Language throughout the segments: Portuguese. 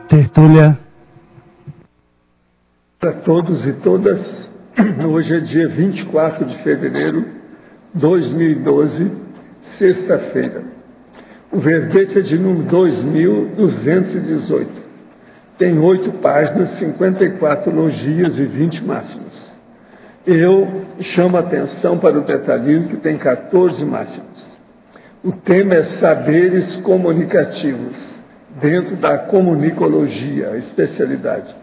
Tertúlia. Para todos e todas, hoje é dia 24 de fevereiro de 2012, sexta-feira. O verbete é de número 2218. Tem 8 páginas, 54 logias e 20 máximos. Eu chamo a atenção para o detalhismo que tem 14 máximos. O tema é saberes comunicativos, dentro da comunicologia, a especialidade.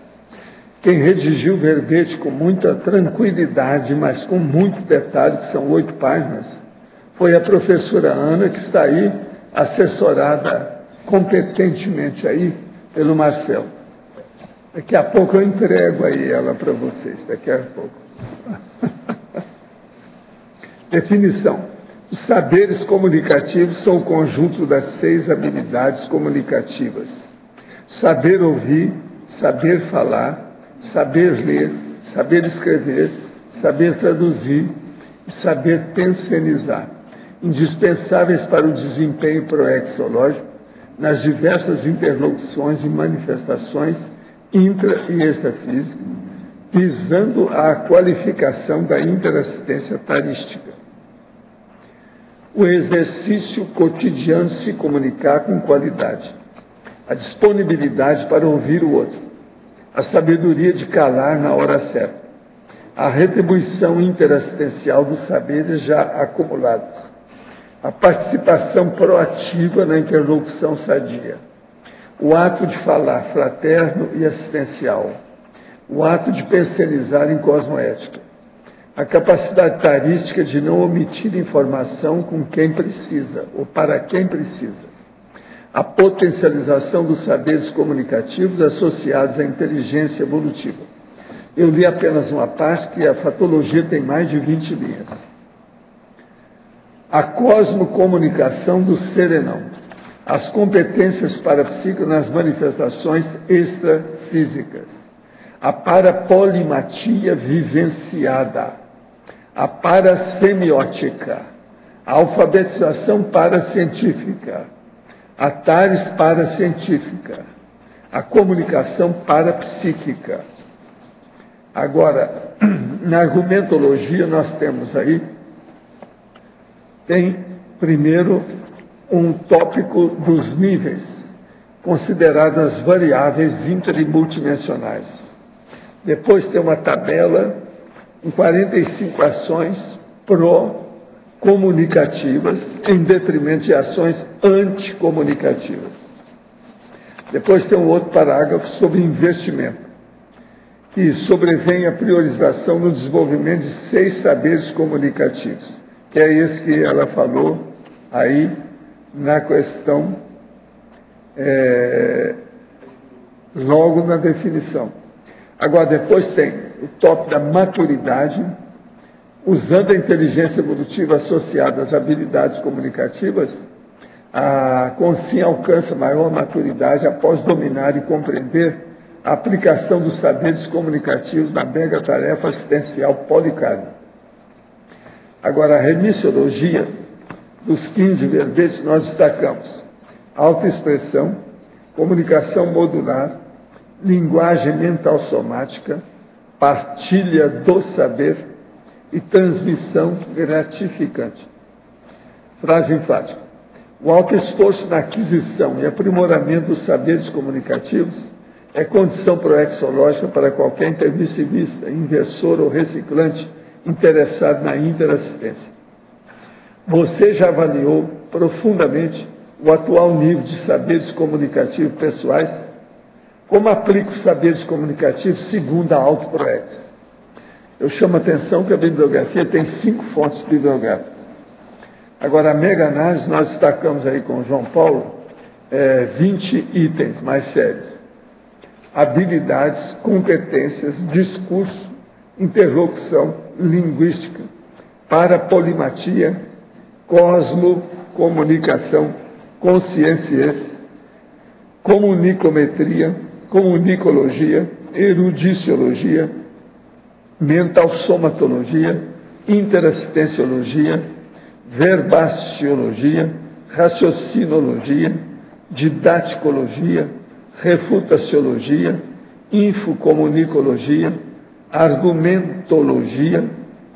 Quem redigiu o verbete com muita tranquilidade, mas com muito detalhe, que são 8 páginas, foi a professora Ana, que está aí, assessorada competentemente aí pelo Marcelo. Daqui a pouco eu entrego aí ela para vocês, daqui a pouco. Definição. Os saberes comunicativos são o conjunto das 6 habilidades comunicativas. Saber ouvir, saber falar, saber ler, saber escrever, saber traduzir e saber pensionizar, indispensáveis para o desempenho proexológico nas diversas interlocuções e manifestações intra- e extrafísicas, visando a qualificação da interassistência tarística. O exercício cotidiano de se comunicar com qualidade, a disponibilidade para ouvir o outro, a sabedoria de calar na hora certa, a retribuição interassistencial dos saberes já acumulados, a participação proativa na interlocução sadia, o ato de falar fraterno e assistencial, o ato de pensionizar em cosmoética, a capacidade tarística de não omitir informação com quem precisa ou para quem precisa, a potencialização dos saberes comunicativos associados à inteligência evolutiva. Eu li apenas uma parte, que a fatologia tem mais de 20 linhas. A cosmocomunicação do serenão, as competências parapsíquicas nas manifestações extrafísicas, a parapolimatia vivenciada, a parasemiótica, a alfabetização paracientífica, a TARES paracientífica, a comunicação parapsíquica. Agora, na argumentologia nós temos aí, tem primeiro um tópico dos níveis, consideradas variáveis inter- e multidimensionais. Depois tem uma tabela com 45 ações pró-comunicativas em detrimento de ações anticomunicativas. Depois tem um outro parágrafo sobre investimento, que sobrevém a priorização no desenvolvimento de 6 saberes comunicativos, que é esse que ela falou aí na questão, logo na definição. Agora, depois tem o tópico da maturidade, usando a inteligência evolutiva associada às habilidades comunicativas, a consciência alcança maior maturidade após dominar e compreender a aplicação dos saberes comunicativos na mega-tarefa assistencial policármica. Agora, a remissiologia dos 15 verbetes, nós destacamos autoexpressão, comunicação modular, linguagem mental somática, partilha do saber e transmissão gratificante. Frase enfática. O alto esforço na aquisição e aprimoramento dos saberes comunicativos é condição proexológica para qualquer intermissivista, inversor ou reciclante interessado na interassistência. Você já avaliou profundamente o atual nível de saberes comunicativos pessoais? Como aplica os saberes comunicativos segundo a autoproex? Eu chamo a atenção que a bibliografia tem 5 fontes bibliográficas. Agora, a mega-análise, nós destacamos aí com o João Paulo 20 itens mais sérios. Habilidades, competências, discurso, interlocução, linguística, parapolimatia, cosmocomunicação, consciência, comunicometria, comunicologia, erudiciologia, mental-somatologia, interassistenciologia, verbaciologia, raciocinologia, didaticologia, refutaciologia, infocomunicologia, argumentologia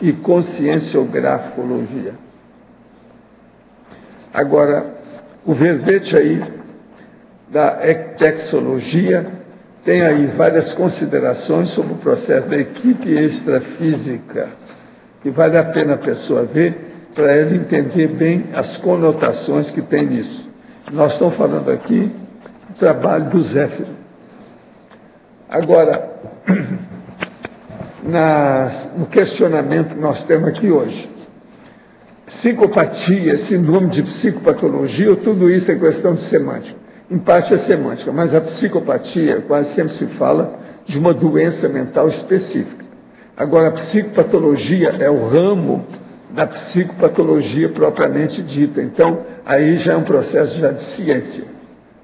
e conscienciografologia. Agora, o verbete aí da ectexologia tem aí várias considerações sobre o processo da equipe extrafísica, que vale a pena a pessoa ver para ela entender bem as conotações que tem nisso. Nós estamos falando aqui do trabalho do Zéfiro. Agora, no questionamento que nós temos aqui hoje, psicopatia, síndrome de psicopatologia, tudo isso é questão de semântica. Em parte é semântica, mas a psicopatia quase sempre se fala de uma doença mental específica. Agora, a psicopatologia é o ramo da psicopatologia propriamente dita. Então, aí já é um processo já de ciência.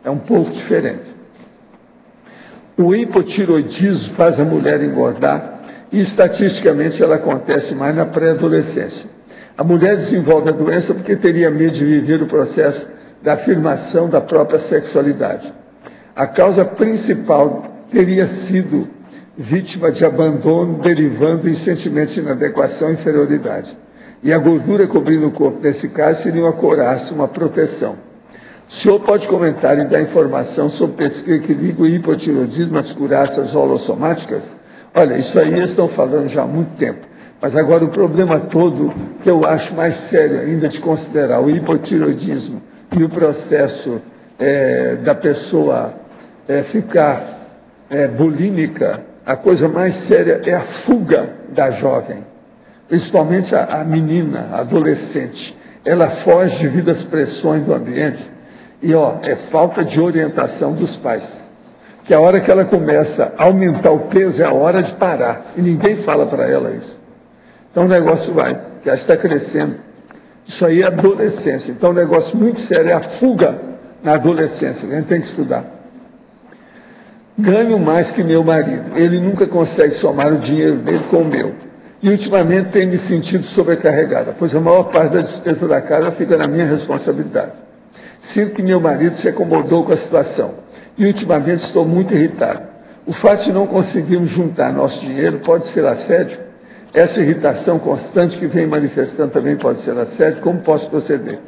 É um pouco diferente. O hipotiroidismo faz a mulher engordar e, estatisticamente, ela acontece mais na pré-adolescência. A mulher desenvolve a doença porque teria medo de viver o processo da afirmação da própria sexualidade. A causa principal teria sido vítima de abandono, derivando em sentimentos de inadequação e inferioridade. E a gordura cobrindo o corpo, nesse caso, seria uma couraça, uma proteção. O senhor pode comentar e dar informação sobre pesquisa que liga o hipotiroidismo às couraças holossomáticas? Olha, isso aí eles estão falando já há muito tempo. Mas agora o problema todo, que eu acho mais sério ainda de considerar o hipotiroidismo e o processo da pessoa ficar bulímica, a coisa mais séria é a fuga da jovem, principalmente a menina, a adolescente. Ela foge devido às pressões do ambiente e é falta de orientação dos pais. Que a hora que ela começa a aumentar o peso é a hora de parar e ninguém fala para ela isso. Então o negócio vai, que ela está crescendo. Isso aí é adolescência. Então o negócio muito sério é a fuga na adolescência. A gente tem que estudar. Ganho mais que meu marido. Ele nunca consegue somar o dinheiro dele com o meu. E ultimamente tem me sentido sobrecarregada, pois a maior parte da despesa da casa fica na minha responsabilidade. Sinto que meu marido se acomodou com a situação. E ultimamente estou muito irritado. O fato de não conseguirmos juntar nosso dinheiro pode ser assédio? Essa irritação constante que vem manifestando também pode ser assédio? Como posso proceder?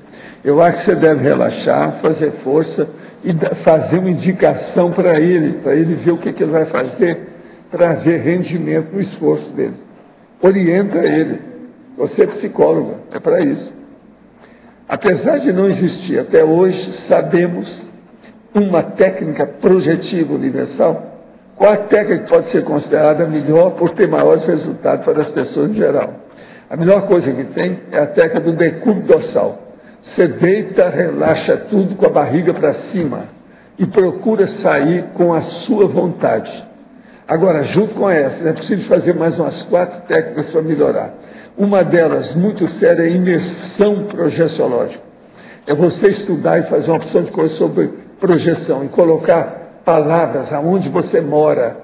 Eu acho que você deve relaxar, fazer força e fazer uma indicação para ele ver o que ele vai fazer para ver rendimento no esforço dele. Orienta ele. Você é psicóloga, é para isso. Apesar de não existir até hoje, sabemos uma técnica projetiva universal. Qual a técnica que pode ser considerada melhor por ter maiores resultados para as pessoas em geral? A melhor coisa que tem é a técnica do decúbito dorsal. Você deita, relaxa tudo com a barriga para cima e procura sair com a sua vontade. Agora, junto com essa, é preciso fazer mais umas 4 técnicas para melhorar. Uma delas, muito séria, é a imersão projeciológica. É você estudar e fazer uma opção de coisa sobre projeção e colocar palavras aonde você mora,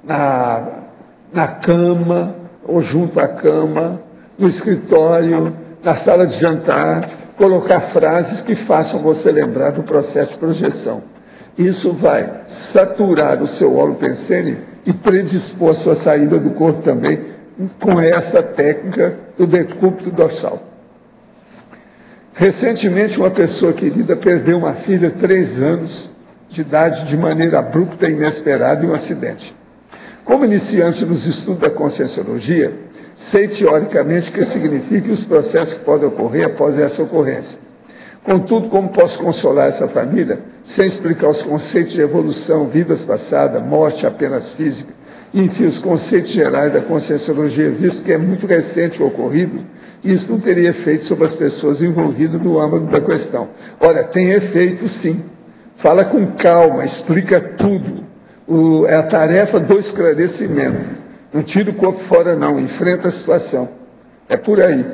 na cama, ou junto à cama, no escritório, na sala de jantar, colocar frases que façam você lembrar do processo de projeção. Isso vai saturar o seu holopensene e predispor a sua saída do corpo também com essa técnica do decúbito dorsal. Recentemente, uma pessoa querida perdeu uma filha de 3 anos de idade de maneira abrupta e inesperada em um acidente. Como iniciante nos estudos da conscienciologia, sei teoricamente o que significa e os processos que podem ocorrer após essa ocorrência. Contudo, como posso consolar essa família sem explicar os conceitos de evolução, vidas passadas, morte apenas física, enfim, os conceitos gerais da conscienciologia, visto que é muito recente o ocorrido, e isso não teria efeito sobre as pessoas envolvidas no âmbito da questão. Olha, tem efeito sim. Fala com calma, explica tudo. É a tarefa do esclarecimento. Não tira o corpo fora não, enfrenta a situação. É por aí.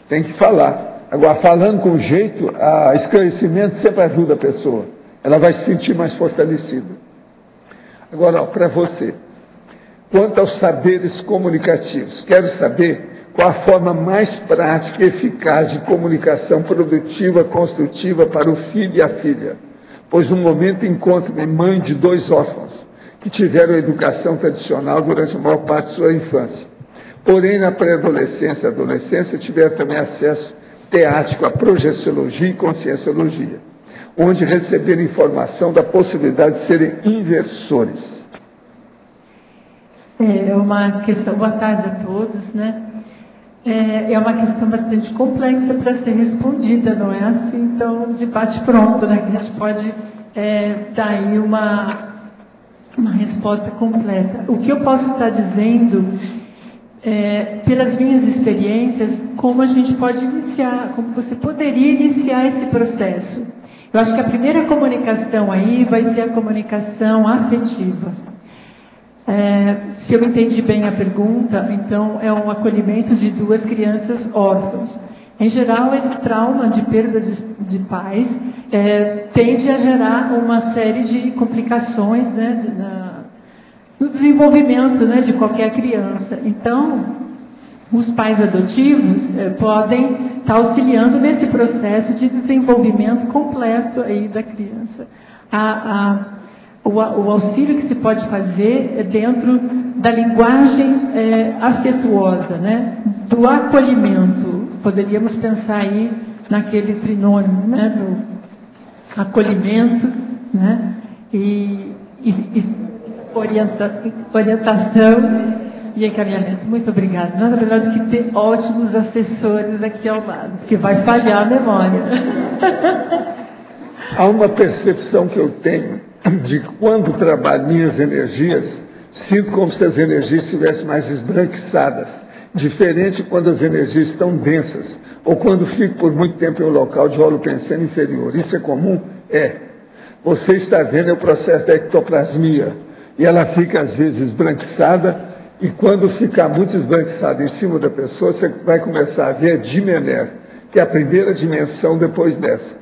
Tem que falar. Agora, falando com jeito, esclarecimento sempre ajuda a pessoa. Ela vai se sentir mais fortalecida. Agora, para você. Quanto aos saberes comunicativos, quero saber qual a forma mais prática e eficaz de comunicação produtiva, construtiva para o filho e a filha. pois no momento encontro-me mãe de 2 órfãos, que tiveram educação tradicional durante a maior parte de sua infância. Porém, na pré-adolescência e adolescência, tiveram também acesso teático à projeciologia e conscienciologia, onde receberam informação da possibilidade de serem inversores. É uma questão, boa tarde a todos, né? É uma questão bastante complexa para ser respondida, não é assim tão de bate-pronto, né? Que a gente pode dar aí uma resposta completa. O que eu posso estar dizendo, pelas minhas experiências, como a gente pode iniciar, como você poderia iniciar esse processo. Eu acho que a primeira comunicação aí vai ser a comunicação afetiva. Se eu entendi bem a pergunta, então é um acolhimento de 2 crianças órfãs. Em geral, esse trauma de perda de pais tende a gerar uma série de complicações, né, no desenvolvimento, né, de qualquer criança. Então, os pais adotivos podem estar auxiliando nesse processo de desenvolvimento completo aí da criança. O auxílio que se pode fazer é dentro da linguagem afetuosa, né? Do acolhimento. Poderíamos pensar aí naquele trinônimo, né? Do acolhimento, né? E orientação e encaminhamento. Muito obrigada. Nada melhor do que ter ótimos assessores aqui ao lado, porque vai falhar a memória. Há uma percepção que eu tenho de que quando trabalho minhas energias, sinto como se as energias estivessem mais esbranquiçadas, diferente quando as energias estão densas, ou quando fico por muito tempo em um local de holopensene inferior. Isso é comum? É. Você está vendo o processo da ectoplasmia, e ela fica às vezes esbranquiçada, e quando ficar muito esbranquiçada em cima da pessoa, você vai começar a ver a Dimener, que é a primeira dimensão depois dessa.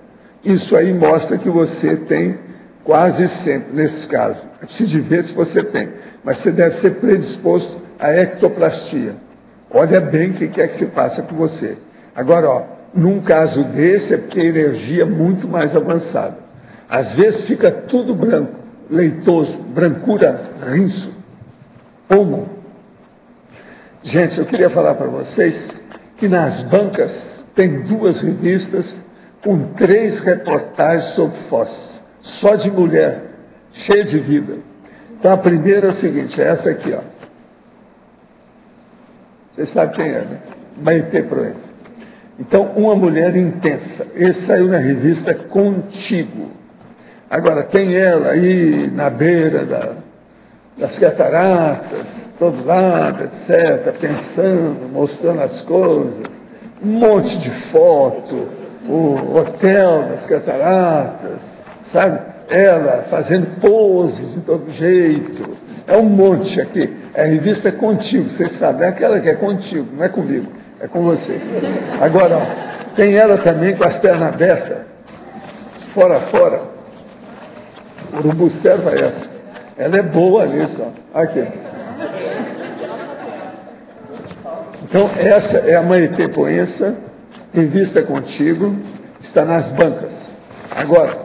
Isso aí mostra que você tem quase sempre, nesse caso, é preciso ver se você tem, mas você deve ser predisposto à ectoplastia. Olha bem o que é que se passa com você. Agora, num caso desse, é porque a energia é muito mais avançada. Às vezes fica tudo branco, leitoso, brancura, rinço, pomo. Gente, eu queria falar para vocês que nas bancas tem 2 revistas com 3 reportagens sobre Foz. Só de mulher, cheia de vida. Então a primeira é a seguinte, é essa aqui, ó. Você sabe quem é, né? Maitê Proença. Então, uma mulher intensa. Esse saiu na revista Contigo. Agora, tem ela aí na beira das cataratas, todo lado, etc., pensando, mostrando as coisas, um monte de foto, o hotel das cataratas, sabe? Ela fazendo poses de todo jeito. É um monte aqui. A revista é Contigo, vocês sabem. É aquela que é contigo, não é comigo. É com vocês. Agora, ó, tem ela também com as pernas abertas. Fora. Urubu serva essa. Ela é boa nisso, ó. Aqui. Então, essa é a Maitê Proença, revista Contigo, está nas bancas. Agora,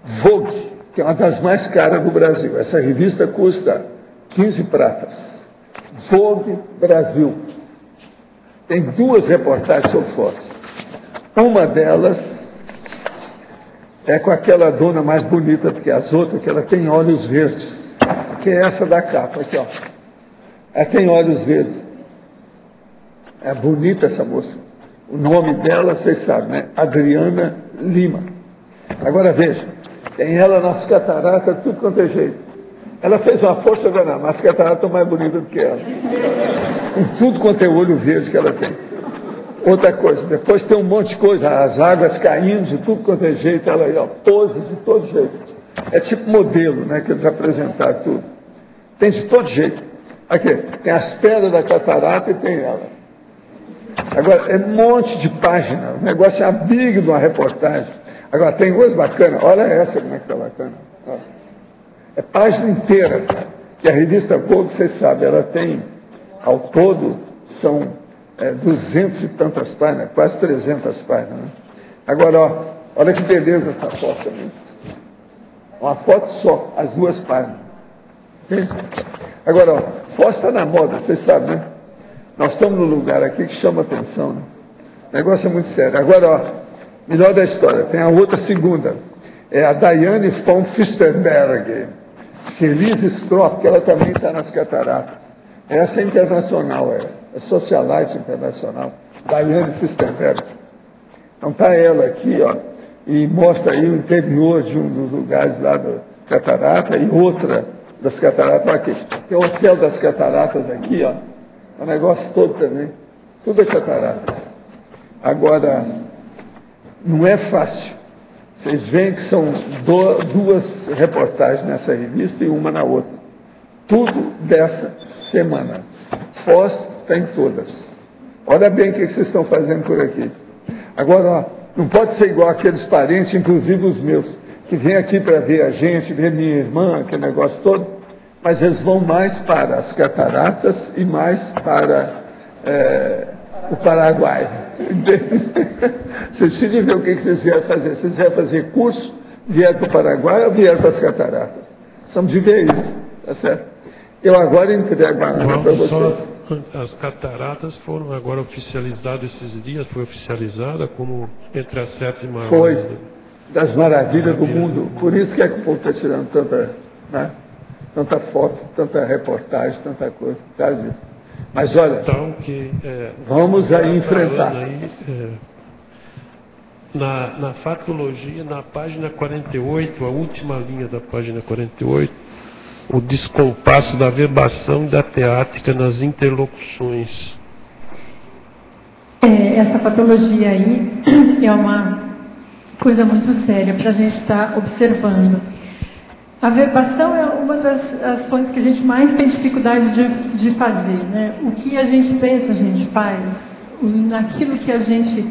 Vogue, que é uma das mais caras do Brasil. Essa revista custa 15 pratas. Vogue Brasil. Tem 2 reportagens sobre fotos. Uma delas é com aquela dona mais bonita do que as outras, que ela tem olhos verdes. Que é essa da capa, aqui, ó. Ela tem olhos verdes. É bonita essa moça. O nome dela, vocês sabem, né? Adriana Lima. Agora veja, tem ela nas cataratas, tudo quanto é jeito. Ela fez uma força danada, mas as cataratas estão mais bonitas do que ela. Com tudo quanto é olho verde que ela tem. Outra coisa, depois tem um monte de coisa, as águas caindo de tudo quanto é jeito, ela aí, ó, pose de todo jeito. É tipo modelo, né, que eles apresentaram tudo. Tem de todo jeito. Aqui, tem as pedras da catarata e tem ela. Agora, é um monte de página, o negócio é a big de uma reportagem. Agora, tem coisa bacana, olha essa como é que está bacana. Ó. É página inteira. E a revista Vogue, vocês sabem, ela tem, ao todo, são 200 e tantas páginas, quase 300 páginas. Né? Agora, ó, Olha que beleza essa foto também. Uma foto só, as duas páginas. Entende? Agora, ó, foto está na moda, vocês sabem, né? Nós estamos num lugar aqui que chama atenção, né? O negócio é muito sério. Agora, ó, melhor da história, tem a outra segunda. É a Diane von Furstenberg. Feliz Stroff, que ela também está nas cataratas. Essa é internacional, é socialite internacional. Diane Furstenberg. Então está ela aqui, ó, e mostra aí o interior de um dos lugares lá da catarata e outra das cataratas aqui. Tem o Hotel das Cataratas aqui, ó. O negócio todo também. Tudo é cataratas. Agora, não é fácil. Vocês veem que são duas reportagens nessa revista e uma na outra. Tudo dessa semana. Foz tem todas. Olha bem o que vocês estão fazendo por aqui. Agora, ó, não pode ser igual aqueles parentes, inclusive os meus, que vêm aqui para ver a gente, ver minha irmã, aquele negócio todo, mas eles vão mais para as cataratas e mais para o Paraguai. Vocês precisam ver o que vocês vieram fazer. Vocês vieram fazer curso, vieram para o Paraguai ou vieram para as cataratas? Precisamos de ver isso, tá certo? Eu agora entrego a Ana para vocês. As cataratas foram agora oficializadas esses dias, foi oficializada como entre as 7 maiores. Foi, das maravilhas do mundo. Por isso que é que o povo está tirando tanta, né, tanta foto, tanta reportagem, tanta coisa. Tá, disso. Mas olha, então, vamos aí enfrentar. Aí, na fatologia, na página 48, a última linha da página 48, o descompasso da verbação e da teática nas interlocuções. Essa patologia aí é uma coisa muito séria para a gente estar observando. A verbação é uma das ações que a gente mais tem dificuldade de fazer, né? O que a gente pensa, a gente faz. Naquilo que a gente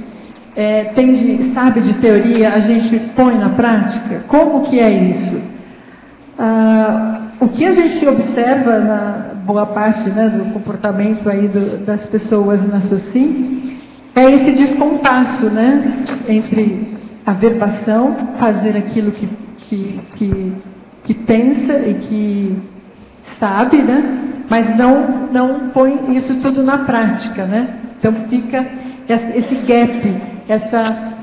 sabe de teoria, a gente põe na prática. Como que é isso? O que a gente observa na boa parte, né, do comportamento aí das pessoas na SOCIM é esse descompasso, né, entre a verbação, fazer aquilo que pensa e que sabe, né, mas não põe isso tudo na prática, né? Então fica esse gap, essa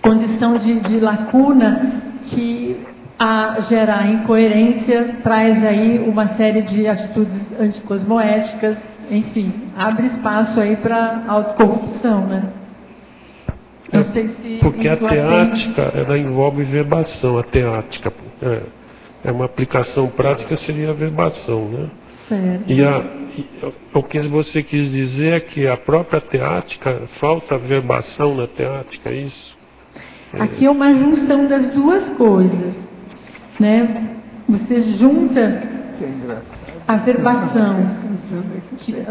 condição de lacuna que a gerar incoerência, traz aí uma série de atitudes anticosmoéticas, enfim, abre espaço aí para autocorrupção, né? Não sei se... Porque a teática, ela envolve verbação, a teática. É uma aplicação prática, seria a verbação, né? Certo. O que você quis dizer é que a própria teática, falta verbação na teática, é isso? Aqui é uma junção das duas coisas. Né? Você junta a verbação,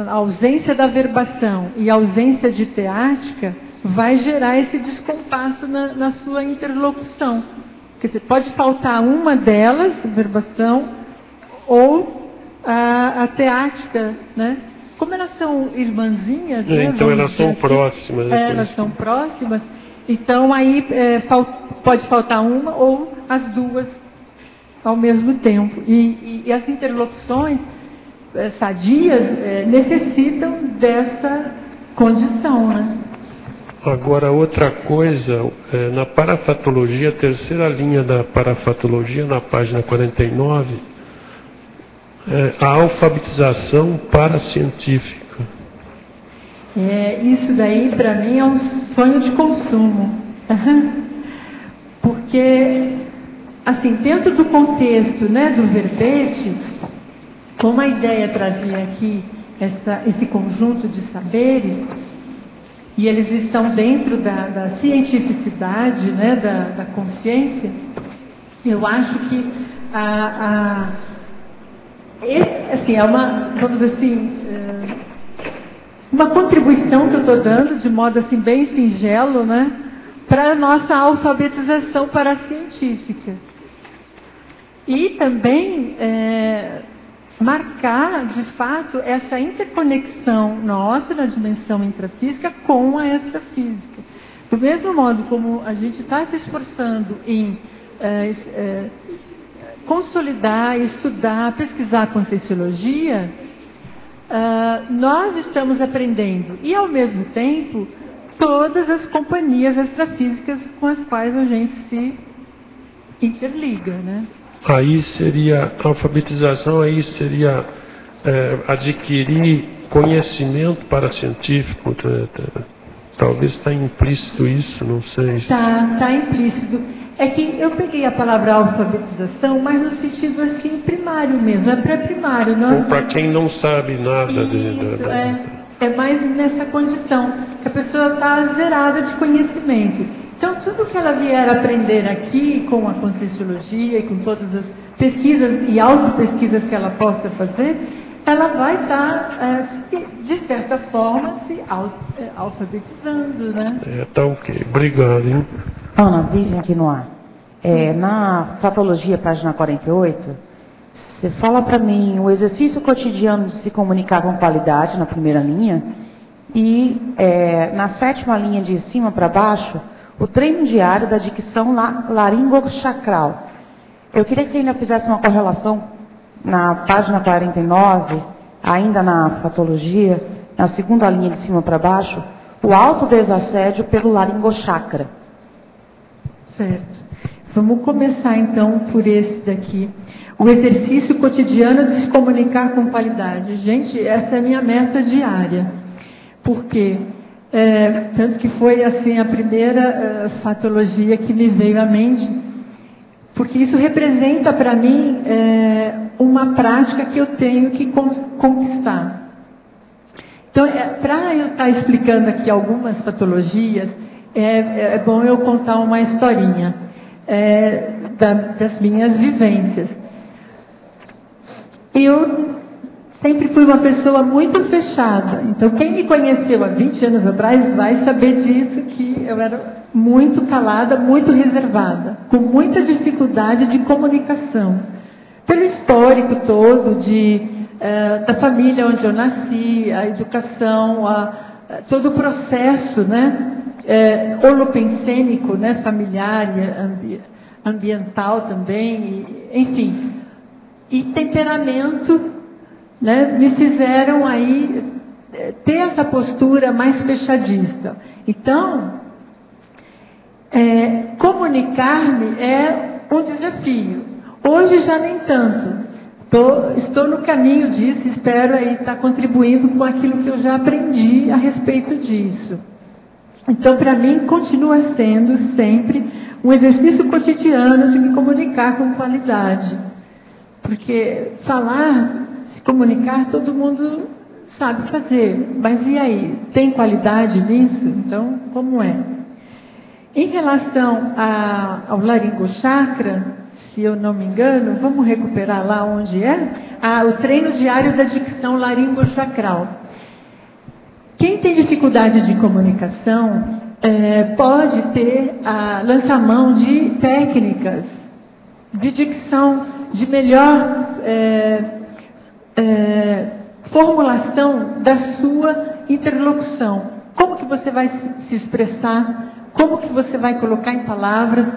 a ausência da verbação e a ausência de teática vai gerar esse descompasso na sua interlocução. Quer dizer, pode faltar uma delas, verbação, ou a teática, né? Como elas são irmãzinhas, né? Então elas são próximas. Né? Elas são próximas, então aí pode faltar uma ou as duas ao mesmo tempo. E as interlocuções sadias necessitam dessa condição, né? Agora, outra coisa, na parafatologia, a terceira linha da parafatologia, na página 49, a alfabetização paracientífica. Isso daí, para mim, é um sonho de consumo. Porque, assim, dentro do contexto, né, do verbete, como a ideia trazia aqui esse conjunto de saberes, e eles estão dentro da cientificidade, né, da consciência, eu acho que assim, é uma, vamos dizer assim, uma contribuição que eu estou dando, de modo assim bem singelo, né, para a nossa alfabetização paracientífica. E também marcar, de fato, essa interconexão nossa na dimensão intrafísica com a extrafísica. Do mesmo modo como a gente está se esforçando em consolidar, estudar, pesquisar a Conscienciologia, nós estamos aprendendo. E, ao mesmo tempo, todas as companhias extrafísicas com as quais a gente se interliga, né? Aí seria, a alfabetização aí seria adquirir conhecimento paracientífico, talvez está implícito isso, não sei. Está implícito. É que eu peguei a palavra alfabetização, mas no sentido assim primário mesmo, é pré-primário. Ou para quem não sabe nada. É mais nessa condição, que a pessoa está zerada de conhecimento. Então, tudo que ela vier aprender aqui com a Conscienciologia e com todas as pesquisas e autopesquisas que ela possa fazer, ela vai estar, de certa forma, se alfabetizando, né? Tá ok. Obrigado, hein? Ana, Vivian aqui no ar. Na Fatologia, página 48, você fala para mim o exercício cotidiano de se comunicar com qualidade, na primeira linha, e na 7ª linha de cima para baixo, o treino diário da dicção laringochacral. Eu queria que você ainda fizesse uma correlação na página 49, ainda na Fatologia, na 2ª linha de cima para baixo, o autodesassédio pelo laringochakra. Certo. Vamos começar então por esse daqui. O exercício cotidiano de se comunicar com qualidade. Gente, essa é a minha meta diária. Por quê? Tanto que foi assim a primeira fatologia que me veio à mente, porque isso representa para mim uma prática que eu tenho que conquistar. Então, para eu estar explicando aqui algumas patologias, é bom eu contar uma historinha das minhas vivências. Eu sempre fui uma pessoa muito fechada. Então, quem me conheceu há 20 anos atrás vai saber disso, que eu era muito calada, muito reservada, com muita dificuldade de comunicação. Pelo histórico todo da família onde eu nasci, a educação, todo o processo, né, holopensênico, né, familiar, ambiental também, enfim. E temperamento, né, me fizeram aí ter essa postura mais fechadista. Então, comunicar-me é um desafio. Hoje já nem tanto. Estou no caminho disso, espero aí estar contribuindo com aquilo que eu já aprendi a respeito disso. Então, para mim, continua sendo sempre um exercício cotidiano de me comunicar com qualidade. Porque se comunicar, todo mundo sabe fazer. Mas e aí? Tem qualidade nisso? Então, como é? Em relação ao laringochakra, se eu não me engano, vamos recuperar lá onde é? O treino diário da dicção laringochacral. Quem tem dificuldade de comunicação pode lançar mão de técnicas de dicção, de melhor formulação da sua interlocução. Como que você vai se expressar? Como que você vai colocar em palavras?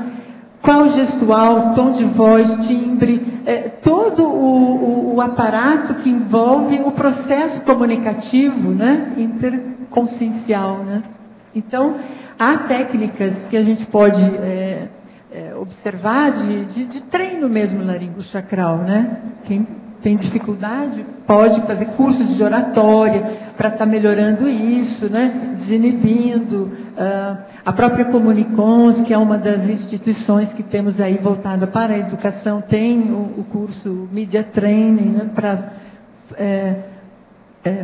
Qual gestual, tom de voz, timbre, todo o aparato que envolve o processo comunicativo, né, interconsciencial, né? Então, há técnicas que a gente pode observar de treino mesmo laringochacral, né? Quem tem dificuldade pode fazer cursos de oratória para estar melhorando isso, né? Desinibindo. A própria Comunicons, que é uma das instituições que temos aí voltada para a educação, tem o curso Media Training, né? Para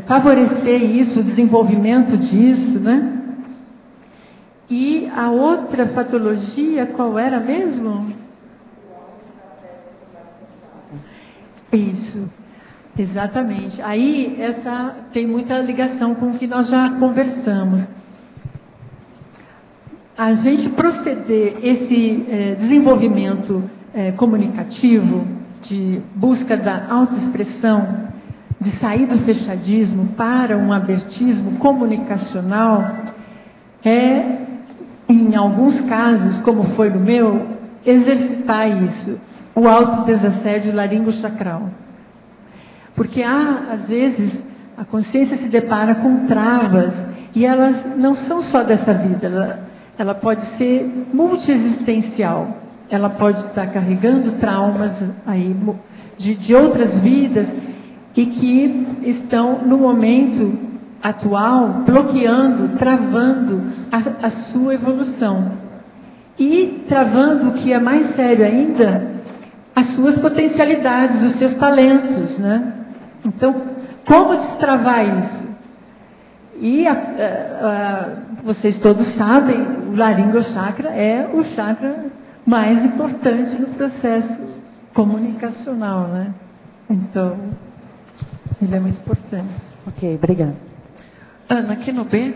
favorecer isso, o desenvolvimento disso, né? E a outra patologia, qual era mesmo? Isso, exatamente. Aí, essa tem muita ligação com o que nós já conversamos. A gente proceder esse desenvolvimento comunicativo, de busca da autoexpressão, de sair do fechadismo para um abertismo comunicacional, em alguns casos, como foi no meu, exercitar isso, o autodesassédio laringochacral. Porque às vezes, a consciência se depara com travas, e elas não são só dessa vida, ela pode ser multiexistencial. Ela pode estar carregando traumas aí de outras vidas e que estão, no momento atual, bloqueando, travando a sua evolução. E travando, o que é mais sério ainda, as suas potencialidades, os seus talentos, né? Então, como destravar isso? E vocês todos sabem, o laringochakra é o chakra mais importante no processo comunicacional, né? Então, ele é muito importante. Ok, obrigada. Ana, aqui no B,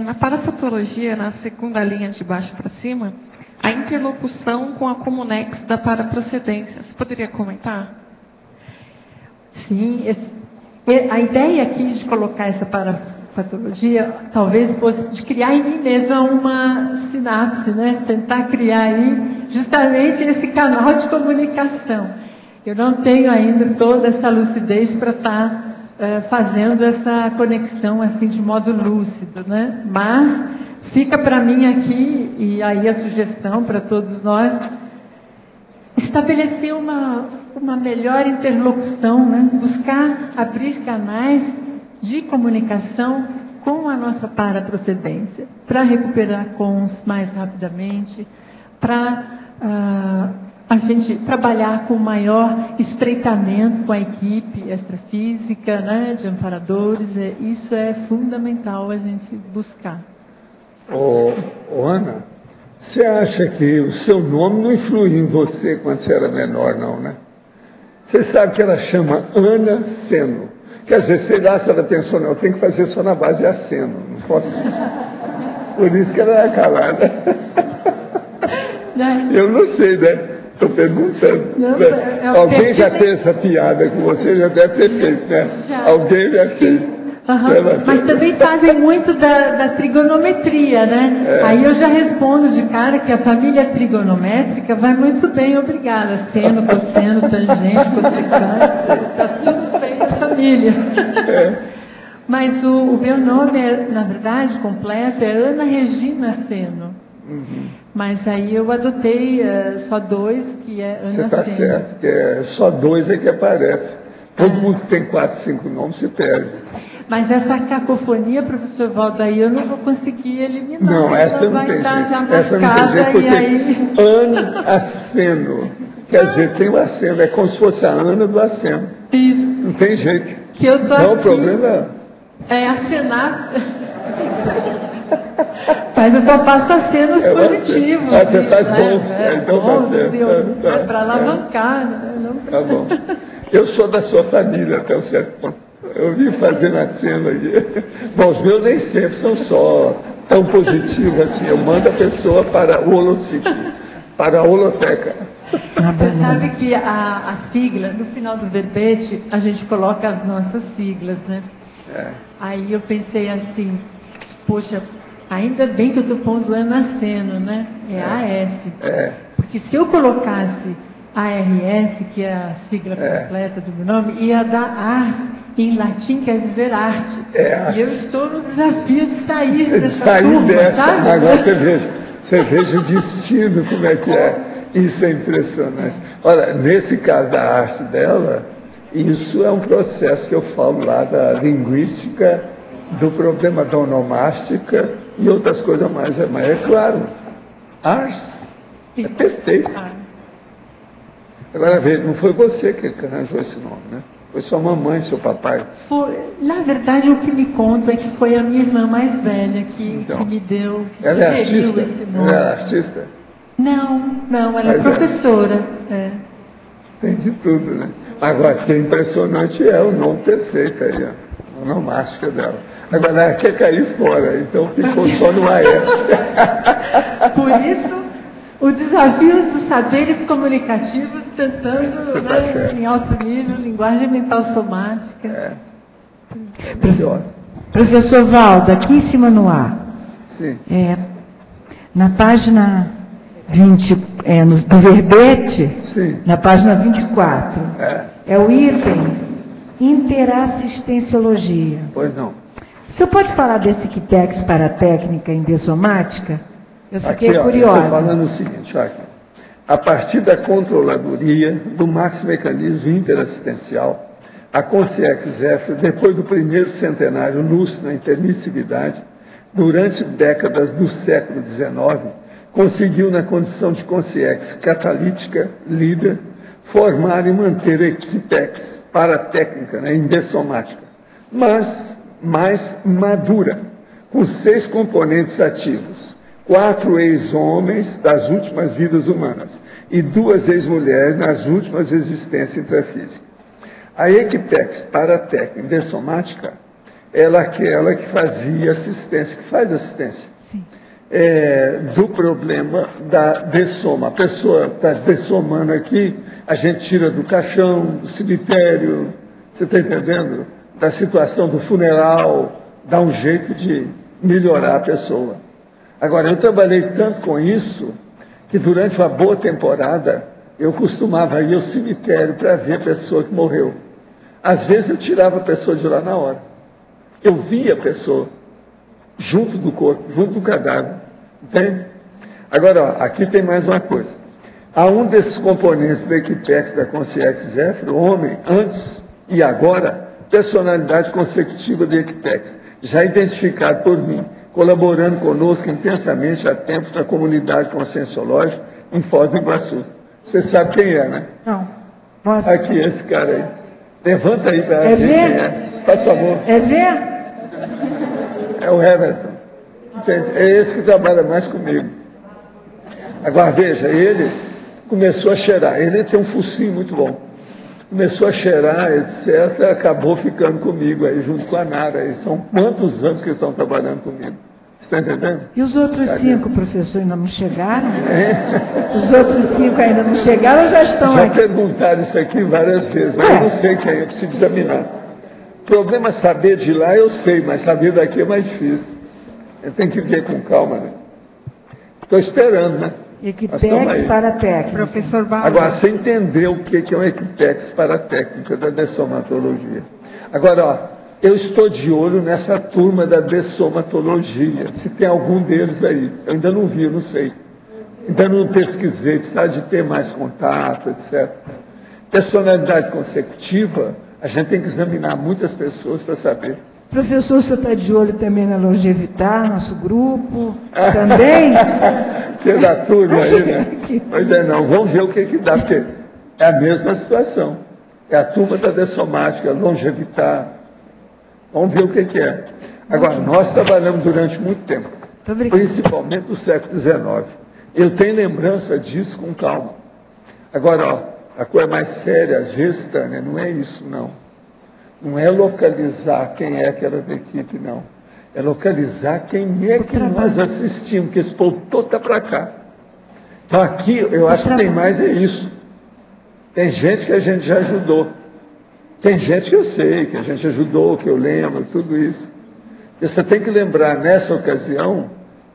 na parafatologia, na segunda linha de baixo para cima, a interlocução com a Comunex da paraprocedência. Você poderia comentar? Sim, a ideia aqui de colocar essa parafatologia, talvez fosse de criar em mim mesma uma sinapse, né? Tentar criar aí justamente esse canal de comunicação. Eu não tenho ainda toda essa lucidez para estar fazendo essa conexão assim de modo lúcido, né? Mas fica para mim aqui, e aí a sugestão para todos nós, estabelecer uma melhor interlocução, né? Buscar abrir canais de comunicação com a nossa paraprocedência, para recuperar cons mais rapidamente, para a gente trabalhar com maior estreitamento com a equipe extrafísica, né, de amparadores. Isso é fundamental a gente buscar. Ana, você acha que o seu nome não influiu em você quando você era menor, não, né? Você sabe que ela chama Ana Seno. Quer dizer, sei lá se ela pensou, não, eu tenho que fazer só na base de aceno, não posso. Por isso que ela era calada. Eu não sei, né? Estou perguntando. Não, né? Alguém já fez essa piada com você, já deve ter feito, né? Já. Alguém já fez. Uhum. Mas também fazem muito da trigonometria, né? Aí eu já respondo de cara que a família trigonométrica vai muito bem, obrigada. Seno, cosseno, tangente, cossecante, está tudo bem na família. Mas o meu nome, na verdade, completo, é Ana Regina Seno. Uhum. Mas aí eu adotei só 2, que é Ana Seno. Você está certo, que só 2 é que aparece. Todo mundo que tem 4, 5 nomes se perde. Mas essa cacofonia, professor Valdair, eu não vou conseguir eliminar. Não, essa não tem jeito. Essa não tem jeito, porque aí... Ana Aceno. Quer dizer, tem o aceno, é como se fosse a Ana do aceno. Isso. Não tem jeito. Que eu tô não, aqui, o problema é acenar. Mas eu só faço acenos positivos. Você faz bons, então bons, tá para alavancar. Não... Tá bom. Eu sou da sua família até um certo ponto. Eu vim fazendo aceno aqui. Bom, os meus nem sempre são só tão positivos assim. Eu mando a pessoa para o holociclo, para a holoteca. Você sabe que a sigla, no final do verbete, a gente coloca as nossas siglas, né? Aí eu pensei assim, poxa, ainda bem que eu estou pondo Ana Seno, né? É AS. Porque se eu colocasse ARS, que é a sigla completa do meu nome, ia dar ars, em latim quer dizer arte. E eu estou no desafio de sair dessa turma, dessa, sabe? Agora você veja o destino, como é que é. Isso é impressionante. Olha, nesse caso da arte dela, isso é um processo que eu falo lá da linguística, do problema da onomástica e outras coisas mais. Mas é claro, ars é perfeito. Agora veja, não foi você que arranjou esse nome, né? Foi sua mamãe, seu papai. Na verdade, o que me conta é que foi a minha irmã mais velha que me deu, que ela é artista? esse nome. Ela é artista? Não, ela é professora. Tem de tudo, né? Agora, o que é impressionante é o nome perfeito aí, a onomástica dela. Agora, ela quer cair fora, então ficou só no AS. Por isso, o desafio dos saberes comunicativos, tentando, em alto nível, linguagem mental somática. Melhor. Professor Valdo, aqui em cima no ar, Sim. Na página 20, do verbete, Sim. na página 24, é o item interassistenciologia. Pois não. O senhor pode falar desse Equitex para técnica em dessomática? Eu fiquei aqui, curiosa. Eu estou falando o seguinte, olha aqui. A partir da controladoria do maxi-mecanismo interassistencial, a Consciex Zéfiro, depois do primeiro centenário lúcido na intermissividade, durante décadas do século XIX, conseguiu, na condição de Consciex catalítica, líder, formar e manter a Equitex para técnica, em dessomática, mas mais madura, com 6 componentes ativos. 4 ex-homens das últimas vidas humanas e 2 ex-mulheres nas últimas existências intrafísicas. A Equitex para técnica dessomática, ela é aquela que fazia assistência, que faz assistência do problema da dessoma. A pessoa está dessomando aqui, a gente tira do caixão, do cemitério, você está entendendo? Da situação do funeral, dá um jeito de melhorar a pessoa. Agora, eu trabalhei tanto com isso, que durante uma boa temporada, eu costumava ir ao cemitério para ver a pessoa que morreu. Às vezes eu tirava a pessoa de lá na hora. Eu via a pessoa junto do corpo, junto do cadáver. Entende? Agora, ó, aqui tem mais uma coisa. Há um desses componentes da Equitex da Consciex Zéfiro, homem, antes e agora, personalidade consecutiva da Equitex, já identificado por mim, colaborando conosco intensamente há tempos na comunidade conscienciológica em Foz do Iguaçu. Você sabe quem é, né? Não. Nossa. Aqui, esse cara aí. Levanta aí para ver ver? quem é. Faz favor. É ver? É o Everton. Entende? É esse que trabalha mais comigo. Agora, veja, ele começou a cheirar. Ele tem um focinho muito bom. Começou a cheirar, etc., acabou ficando comigo aí, junto com a Nara. E são quantos anos que estão trabalhando comigo? Você está entendendo? E os outros 5, professor, ainda não chegaram? Os outros 5 ainda não chegaram ou já estão Já aqui? perguntaram isso aqui várias vezes, mas eu não sei quem é, eu preciso examinar. O problema é saber de lá, eu sei, mas saber daqui é mais difícil. Eu tenho que ver com calma, né? Estou esperando, né? Equitex para técnica. Professor Barros. Agora, você entendeu o que é um Equitex para a técnica da dessomatologia. Agora, ó, eu estou de olho nessa turma da dessomatologia, se tem algum deles aí. Eu ainda não vi, eu não sei. Ainda não pesquisei, precisa de ter mais contato, etc. Personalidade consecutiva, a gente tem que examinar muitas pessoas para saber. Professor, você está de olho também na Longevitar, nosso grupo? Também? Que é da turma aí, né? Pois é, não, vamos ver o que dá, porque é a mesma situação. É a turma da dessomática, Longevitar. Vamos ver o que é. Agora, nós trabalhamos durante muito tempo, principalmente no século XIX. Eu tenho lembrança disso com calma. Agora, ó, a coisa mais séria, às vezes, Tânia, não é isso, não. Não é localizar quem é aquela da equipe, não. É localizar quem é que nós assistimos, que esse povo todo está para cá. Então, aqui, eu acho que tem mais é isso. Tem gente que a gente já ajudou. Tem gente que eu sei, que a gente ajudou, que eu lembro, tudo isso. E você tem que lembrar, nessa ocasião,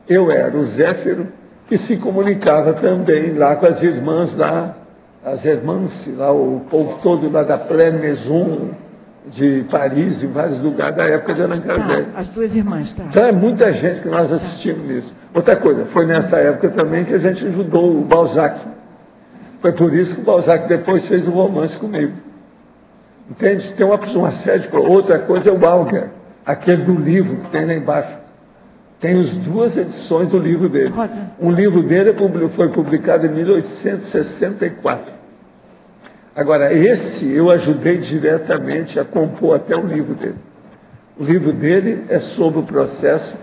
eu era o Zéfiro, que se comunicava também lá com as irmãs lá, as irmãs, lá, o povo todo lá da Pleine Maison, de Paris, em vários lugares da época de Allan Kardec. As 2 irmãs, tá? Então é muita gente que nós assistimos nisso. Outra coisa, foi nessa época também que a gente ajudou o Balzac. Foi por isso que o Balzac depois fez um romance comigo. Entende? Tem uma série de coisas. Outra coisa é o Auger, aquele do livro que tem lá embaixo. Tem as 2 edições do livro dele. Um livro dele foi publicado em 1864. Agora, esse eu ajudei diretamente a compor até o livro dele. O livro dele é sobre o processo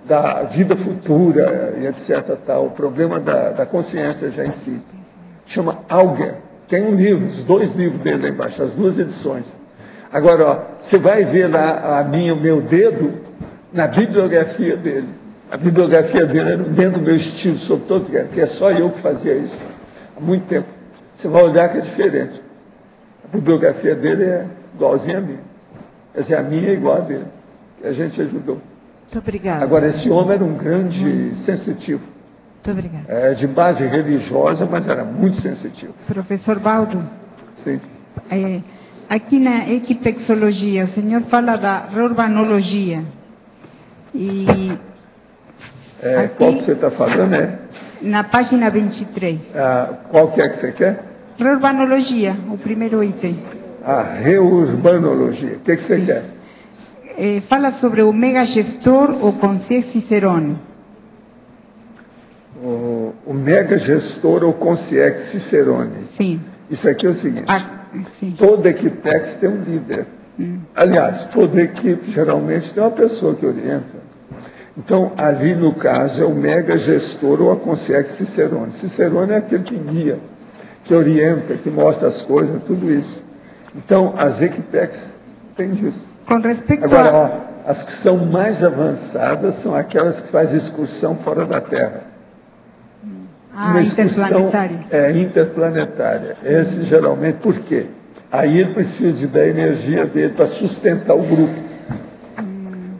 da vida futura e etc. Tal, o problema da consciência já em si. Chama Auger. Tem um livro, os 2 livros dele lá embaixo, as 2 edições. Agora, ó, você vai ver lá o meu dedo na bibliografia dele. A bibliografia dele era dentro do meu estilo, sobre todo, que é só eu que fazia isso há muito tempo. Você vai olhar que é diferente. A bibliografia dele é igualzinha a minha. Quer dizer, a minha é igual a dele, que a gente ajudou. Muito obrigada. Agora, esse homem era um grande sensitivo. Muito obrigada. De base religiosa, mas era muito sensitivo. Professor Baldo, Sim. aqui na equipexologia, o senhor fala da reurbanologia. E Qual que você está falando, na página 23. Qual que é que você quer? Reurbanologia, o primeiro item. A reurbanologia. O que você quer? Fala sobre o megagestor ou concierge Cicerone. O megagestor ou concierge Cicerone. Sim. Isso aqui é o seguinte. Sim. Toda equipex tem um líder. Aliás, toda equipe geralmente tem uma pessoa que orienta. Então, ali no caso, é o megagestor ou a concierge Cicerone. Cicerone é aquele que guia, que orienta, que mostra as coisas, tudo isso. Então, as equipex têm disso. Com respeito Agora, as que são mais avançadas são aquelas que fazem excursão fora da Terra. Uma excursão interplanetária. Esse geralmente, por quê? Aí ele precisa da energia dele para sustentar o grupo.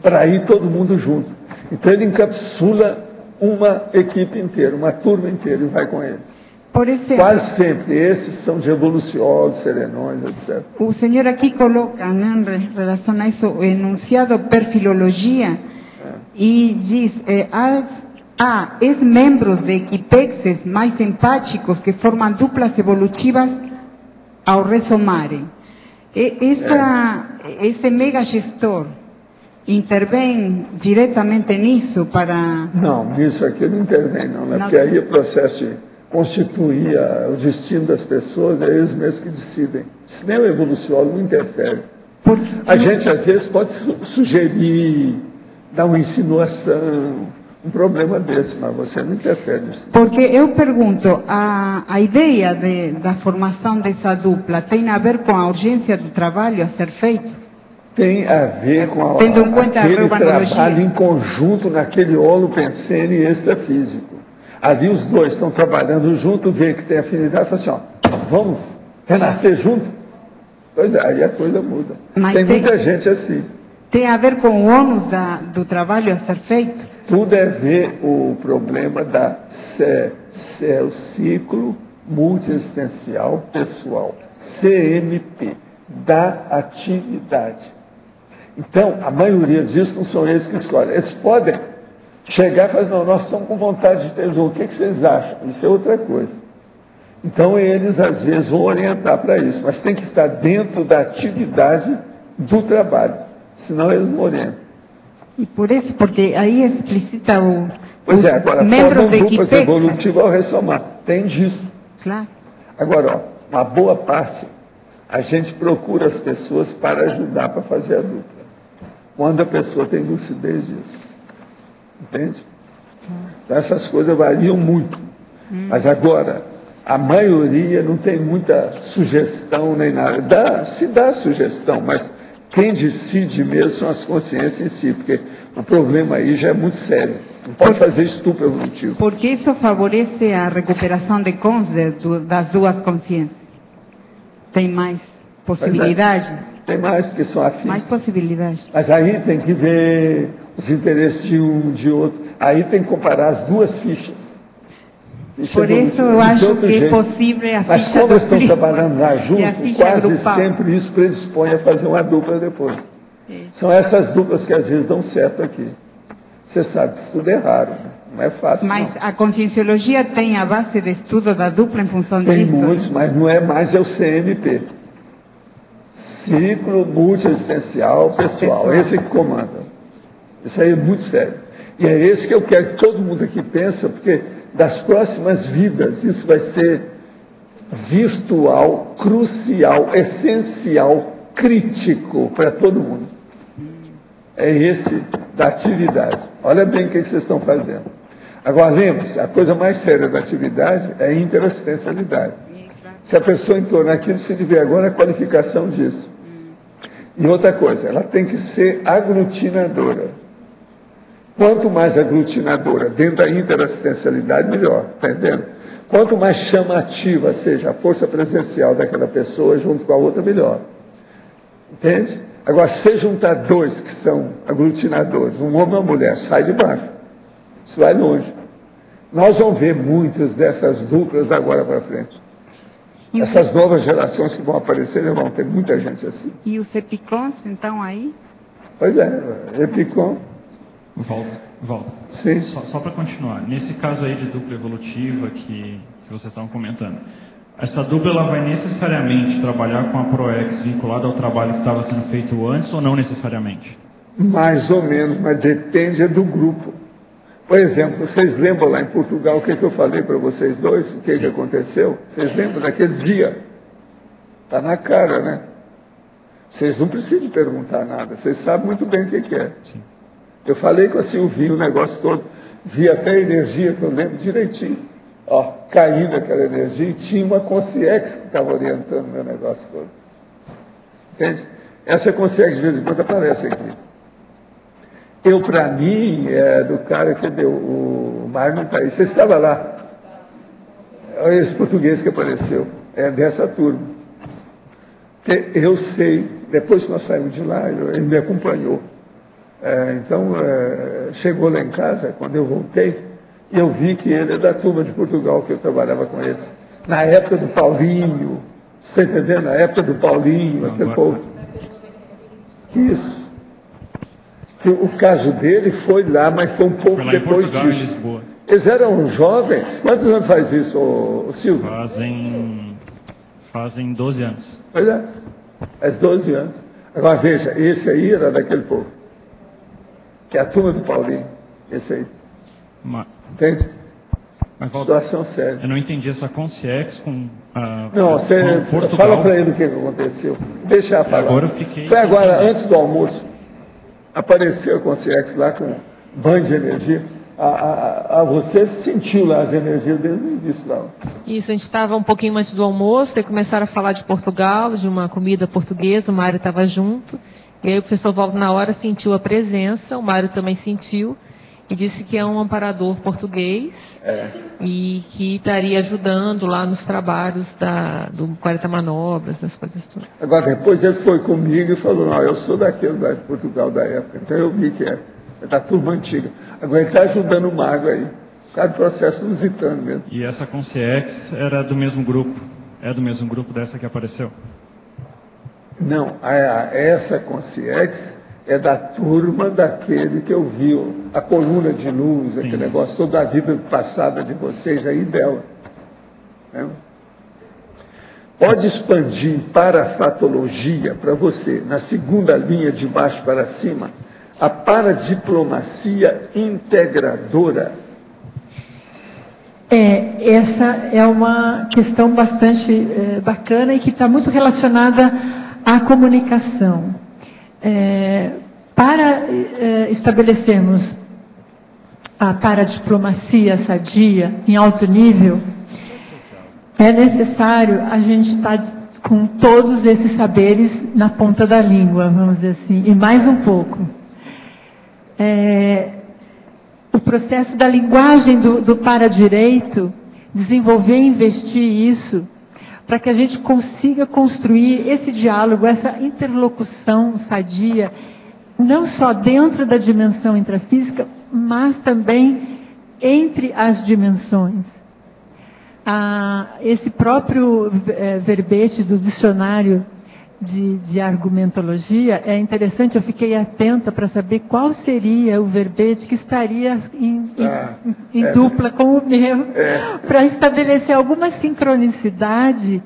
Para ir todo mundo junto. Então ele encapsula uma equipe inteira, uma turma inteira e vai com ele. Quase sempre esses são de evoluciólogos, serenões, etc. O senhor aqui coloca, né, em relação a isso, o enunciado perfilologia e diz, há ex-membros de equipexes mais empáticos que formam duplas evolutivas ao ressomarem. Esse megagestor intervém diretamente nisso para... Não, nisso aqui não intervém não, né? Porque aí o processo de constituir o destino das pessoas é eles mesmos que decidem. Se nem o evoluciólogo não interfere. A gente às vezes pode sugerir, dar uma insinuação, um problema desse, mas você não interfere nisso. Porque eu pergunto, a ideia da formação dessa dupla tem a ver com a urgência do trabalho a ser feito? Tem a ver com aquele trabalho em conjunto naquele holopensene extrafísico. Ali os dois estão trabalhando junto, vê que tem afinidade, fala assim, vamos renascer junto? Pois é, aí a coisa muda. Tem muita gente assim. Tem a ver com o ônus do trabalho a ser feito? Tudo é ver o problema o ciclo multiexistencial pessoal, CMP, da atividade. Então, a maioria disso não são eles que escolhem. Eles podem chegar e falar, não, nós estamos com vontade de ter jogo, o que vocês acham? Isso é outra coisa. Então, eles às vezes vão orientar para isso, mas tem que estar dentro da atividade do trabalho, senão eles não orientam. E por isso, porque aí explicita Pois é, agora, formam duplas evolutivas ao ressomar. Tem disso. Claro. Agora, uma boa parte, a gente procura as pessoas para ajudar para fazer a dupla. Quando a pessoa tem lucidez disso. Entende? Então, essas coisas variam muito. Mas agora, a maioria não tem muita sugestão nem nada. Se dá sugestão, mas quem decide mesmo são as consciências em si, porque o problema aí já é muito sério. Não pode fazer estupro evolutivo. Porque isso favorece a recuperação de consciência das duas consciências. Tem mais possibilidade? Tem mais, porque são afins. Mais possibilidade. Mas aí tem que ver os interesses de um, de outro. Aí tem que comparar as duas fichas. Por isso eu acho que é possível a ficha. Mas como eles estão trabalhando lá junto, quase sempre isso predispõe a fazer uma dupla depois. São essas duplas que às vezes dão certo aqui. Você sabe que isso tudo é raro, né? Não é fácil. Mas não. A conscienciologia tem a base de estudo da dupla em função disso? Tem muitos, mas não é mais, é o CMP. Ciclo multiexistencial pessoal. Esse é que comanda. Isso aí é muito sério. E é esse que eu quero que todo mundo aqui pense, porque das próximas vidas isso vai ser virtual, crucial, essencial, crítico para todo mundo. É esse da atividade. Olha bem o que vocês estão fazendo. Agora, lembre-se, a coisa mais séria da atividade é a interassistencialidade. Se a pessoa entrou naquilo, se tiver agora a qualificação disso. E outra coisa, ela tem que ser aglutinadora. Quanto mais aglutinadora dentro da interassistencialidade, melhor, está entendendo? Quanto mais chamativa seja a força presencial daquela pessoa junto com a outra, melhor. Entende? Agora, se juntar dois que são aglutinadores, um homem e uma mulher, sai de baixo. Isso vai longe. Nós vamos ver muitas dessas duplas da agora para frente. Essas novas gerações que vão aparecer, vão ter muita gente assim. E os epicons, então, aí? Pois é, epicon. Volta. Sim. Só para continuar. Nesse caso aí de dupla evolutiva que vocês estavam comentando, essa dupla ela vai necessariamente trabalhar com a ProEx vinculada ao trabalho que estava sendo feito antes ou não necessariamente? Mais ou menos, mas depende do grupo. Por exemplo, vocês lembram lá em Portugal o que eu falei para vocês dois? O que aconteceu? Vocês lembram daquele dia? Está na cara, né? Vocês não precisam perguntar nada, vocês sabem muito bem o que é. Sim. Eu falei com a Silvinha o negócio todo, vi até a energia, que eu lembro direitinho. Ó, caindo aquela energia, e tinha uma Concierge que estava orientando o meu negócio todo. Entende? Essa Concierge de vez em quando aparece aqui. Eu, para mim, é do cara que deu, o Mário não está aí. Você estava lá. Esse português que apareceu, é dessa turma. Eu sei, depois que nós saímos de lá, ele me acompanhou. Então, chegou lá em casa, quando eu voltei, eu vi que ele é da turma de Portugal, que eu trabalhava com eles. Na época do Paulinho, você está entendendo? Na época do Paulinho, aquele povo. Isso. O caso dele foi lá, mas foi um pouco foi lá depois em Portugal, disso. Em Lisboa. Eles eram jovens. Quantos anos faz isso, Silvio? Fazem 12 anos. Pois é, faz 12 anos. Agora veja, esse aí era daquele povo. Que é a turma do Paulinho. Esse aí. Entende? Mas, situação séria. Eu não entendi essa Concierge com Não, você Portugal. fala para ele o que aconteceu. Deixa eu falar. Agora eu fiquei... Foi agora, antes do almoço. Apareceu a Concierge lá com um banho de energia. Você sentiu lá as energias desde o início lá. Isso, a gente estava um pouquinho antes do almoço, e começaram a falar de Portugal, de uma comida portuguesa, o Mário estava junto, e aí o professor Waldo na hora sentiu a presença, o Mário também sentiu, e disse que é um amparador português, e que estaria ajudando lá nos trabalhos do 40 Manobras, das coisas todas. Agora, depois ele foi comigo e falou, não, eu sou daquele lá de Portugal da época, então eu vi que é da turma antiga. Agora ele está ajudando o mago aí, por causa do processo lusitano mesmo. E essa Concierge era do mesmo grupo? É do mesmo grupo dessa que apareceu? Não, essa Concierge é da turma daquele que eu vi, a coluna de luz, aquele negócio, toda a vida passada de vocês aí dela. Né? Pode expandir para a fatologia, para você, na segunda linha de baixo para cima, a paradiplomacia integradora. Essa é uma questão bastante bacana e que está muito relacionada à comunicação. Para estabelecermos a paradiplomacia sadia, em alto nível, é necessário a gente estar com todos esses saberes na ponta da língua, vamos dizer assim, e mais um pouco. O processo da linguagem do para-direito, desenvolver e investir isso, para que a gente consiga construir esse diálogo, essa interlocução sadia, não só dentro da dimensão intrafísica, mas também entre as dimensões. Esse próprio verbete do dicionário de argumentologia é interessante, eu fiquei atenta para saber qual seria o verbete que estaria em dupla com o meu, para estabelecer alguma sincronicidade.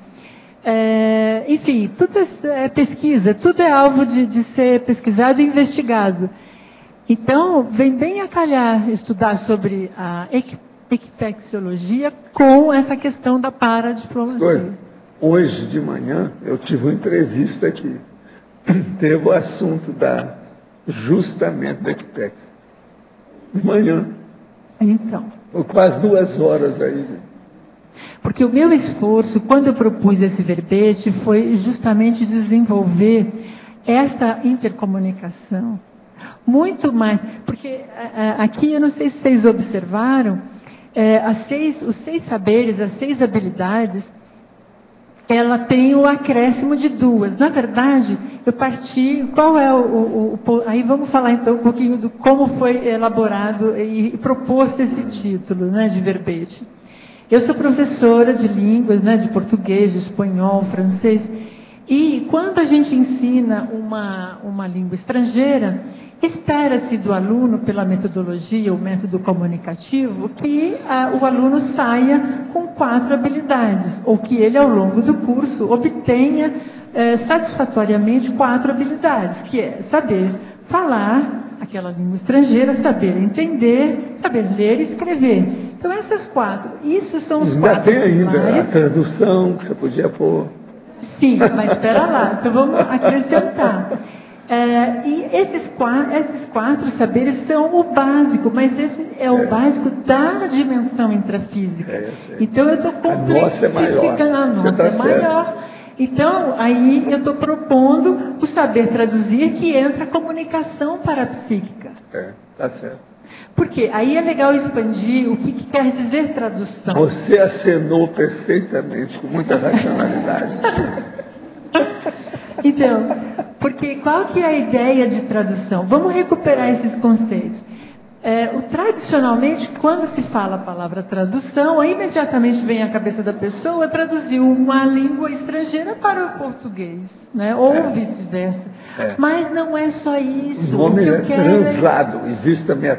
Enfim, tudo é pesquisa, tudo é alvo de ser pesquisado e investigado. Então, vem bem a calhar estudar sobre a equipexiologia com essa questão da paradiplomacia. Hoje de manhã eu tive uma entrevista aqui. Teve o assunto justamente da Equipex. De manhã. Então. Quase 2 horas aí. Porque o meu esforço, quando eu propus esse verbete, foi justamente desenvolver essa intercomunicação. Muito mais. Porque aqui, eu não sei se vocês observaram, os 6 saberes, as 6 habilidades, ela tem o acréscimo de 2. Na verdade, eu parti... Qual é aí vamos falar então um pouquinho do como foi elaborado e proposto esse título, né, de verbete. Eu sou professora de línguas, né, de português, de espanhol, francês, e quando a gente ensina uma língua estrangeira, espera-se do aluno, pela metodologia, o método comunicativo, que o aluno saia com 4 habilidades, ou que ele, ao longo do curso, obtenha satisfatoriamente 4 habilidades, que é saber falar aquela língua estrangeira, saber entender, saber ler e escrever. Então, essas 4, isso são os 4 Já tem ainda pilares. a tradução que você podia pôr. Sim, mas espera lá, então vamos acrescentar. E esses 4 saberes são o básico, mas esse é o básico da dimensão intrafísica. Então, eu estou complexificando. A nossa é maior. Então, aí eu estou propondo o saber traduzir, que entra a comunicação parapsíquica. Tá certo. Porque aí é legal expandir o que quer dizer tradução. Você acenou perfeitamente, com muita racionalidade. Então, porque qual que é a ideia de tradução? Vamos recuperar esses conceitos. Tradicionalmente, quando se fala a palavra tradução, aí imediatamente vem à cabeça da pessoa traduzir uma língua estrangeira para o português, né? Ou vice-versa. Mas não é só isso. O nome é translado. Existe também o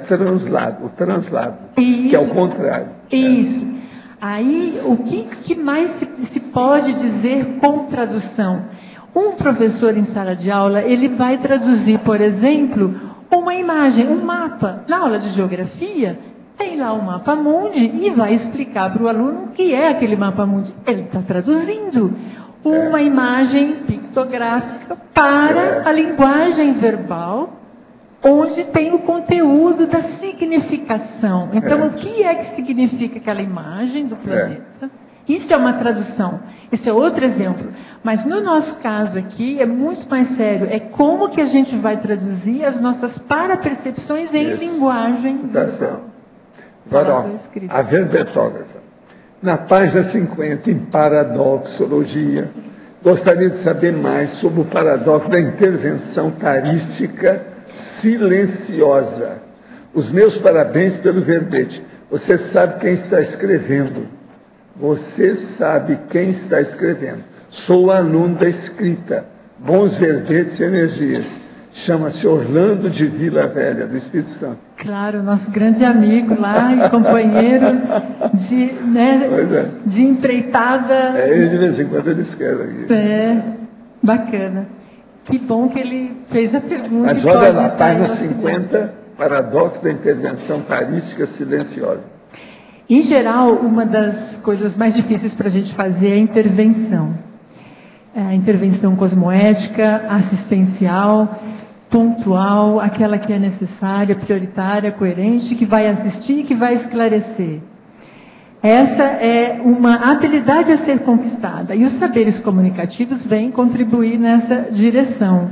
translado, que é o contrário. Isso. Aí, o que mais se pode dizer com tradução? Um professor em sala de aula, ele vai traduzir, por exemplo, uma imagem, um mapa. Na aula de geografia, tem lá o mapa mundi e vai explicar para o aluno o que é aquele mapa mundi. Ele está traduzindo uma imagem pictográfica para a linguagem verbal, onde tem o conteúdo da significação. Então, o que é que significa aquela imagem do planeta? Isso é uma tradução. Esse é outro exemplo. Mas no nosso caso aqui é muito mais sério. É como que a gente vai traduzir as nossas parapercepções em linguagem. Tá certo. Agora, a verbetógrafa. Na página 50, em paradoxologia, gostaria de saber mais sobre o paradoxo da intervenção tarística silenciosa. Os meus parabéns pelo verbete. Você sabe quem está escrevendo. Você sabe quem está escrevendo. Sou aluno da escrita. Bons verbetes e energias. Chama-se Orlando de Vila Velha, do Espírito Santo. Claro, nosso grande amigo lá e companheiro de empreitada. Ele de vez em quando ele escreve aqui. Bacana. Que bom que ele fez a pergunta. Mas olha lá, página 50, paradoxo da intervenção tarística silenciosa. Em geral, uma das coisas mais difíceis para a gente fazer é a intervenção. A intervenção cosmoética, assistencial, pontual, aquela que é necessária, prioritária, coerente, que vai assistir e que vai esclarecer. Essa é uma habilidade a ser conquistada. E os saberes comunicativos vêm contribuir nessa direção.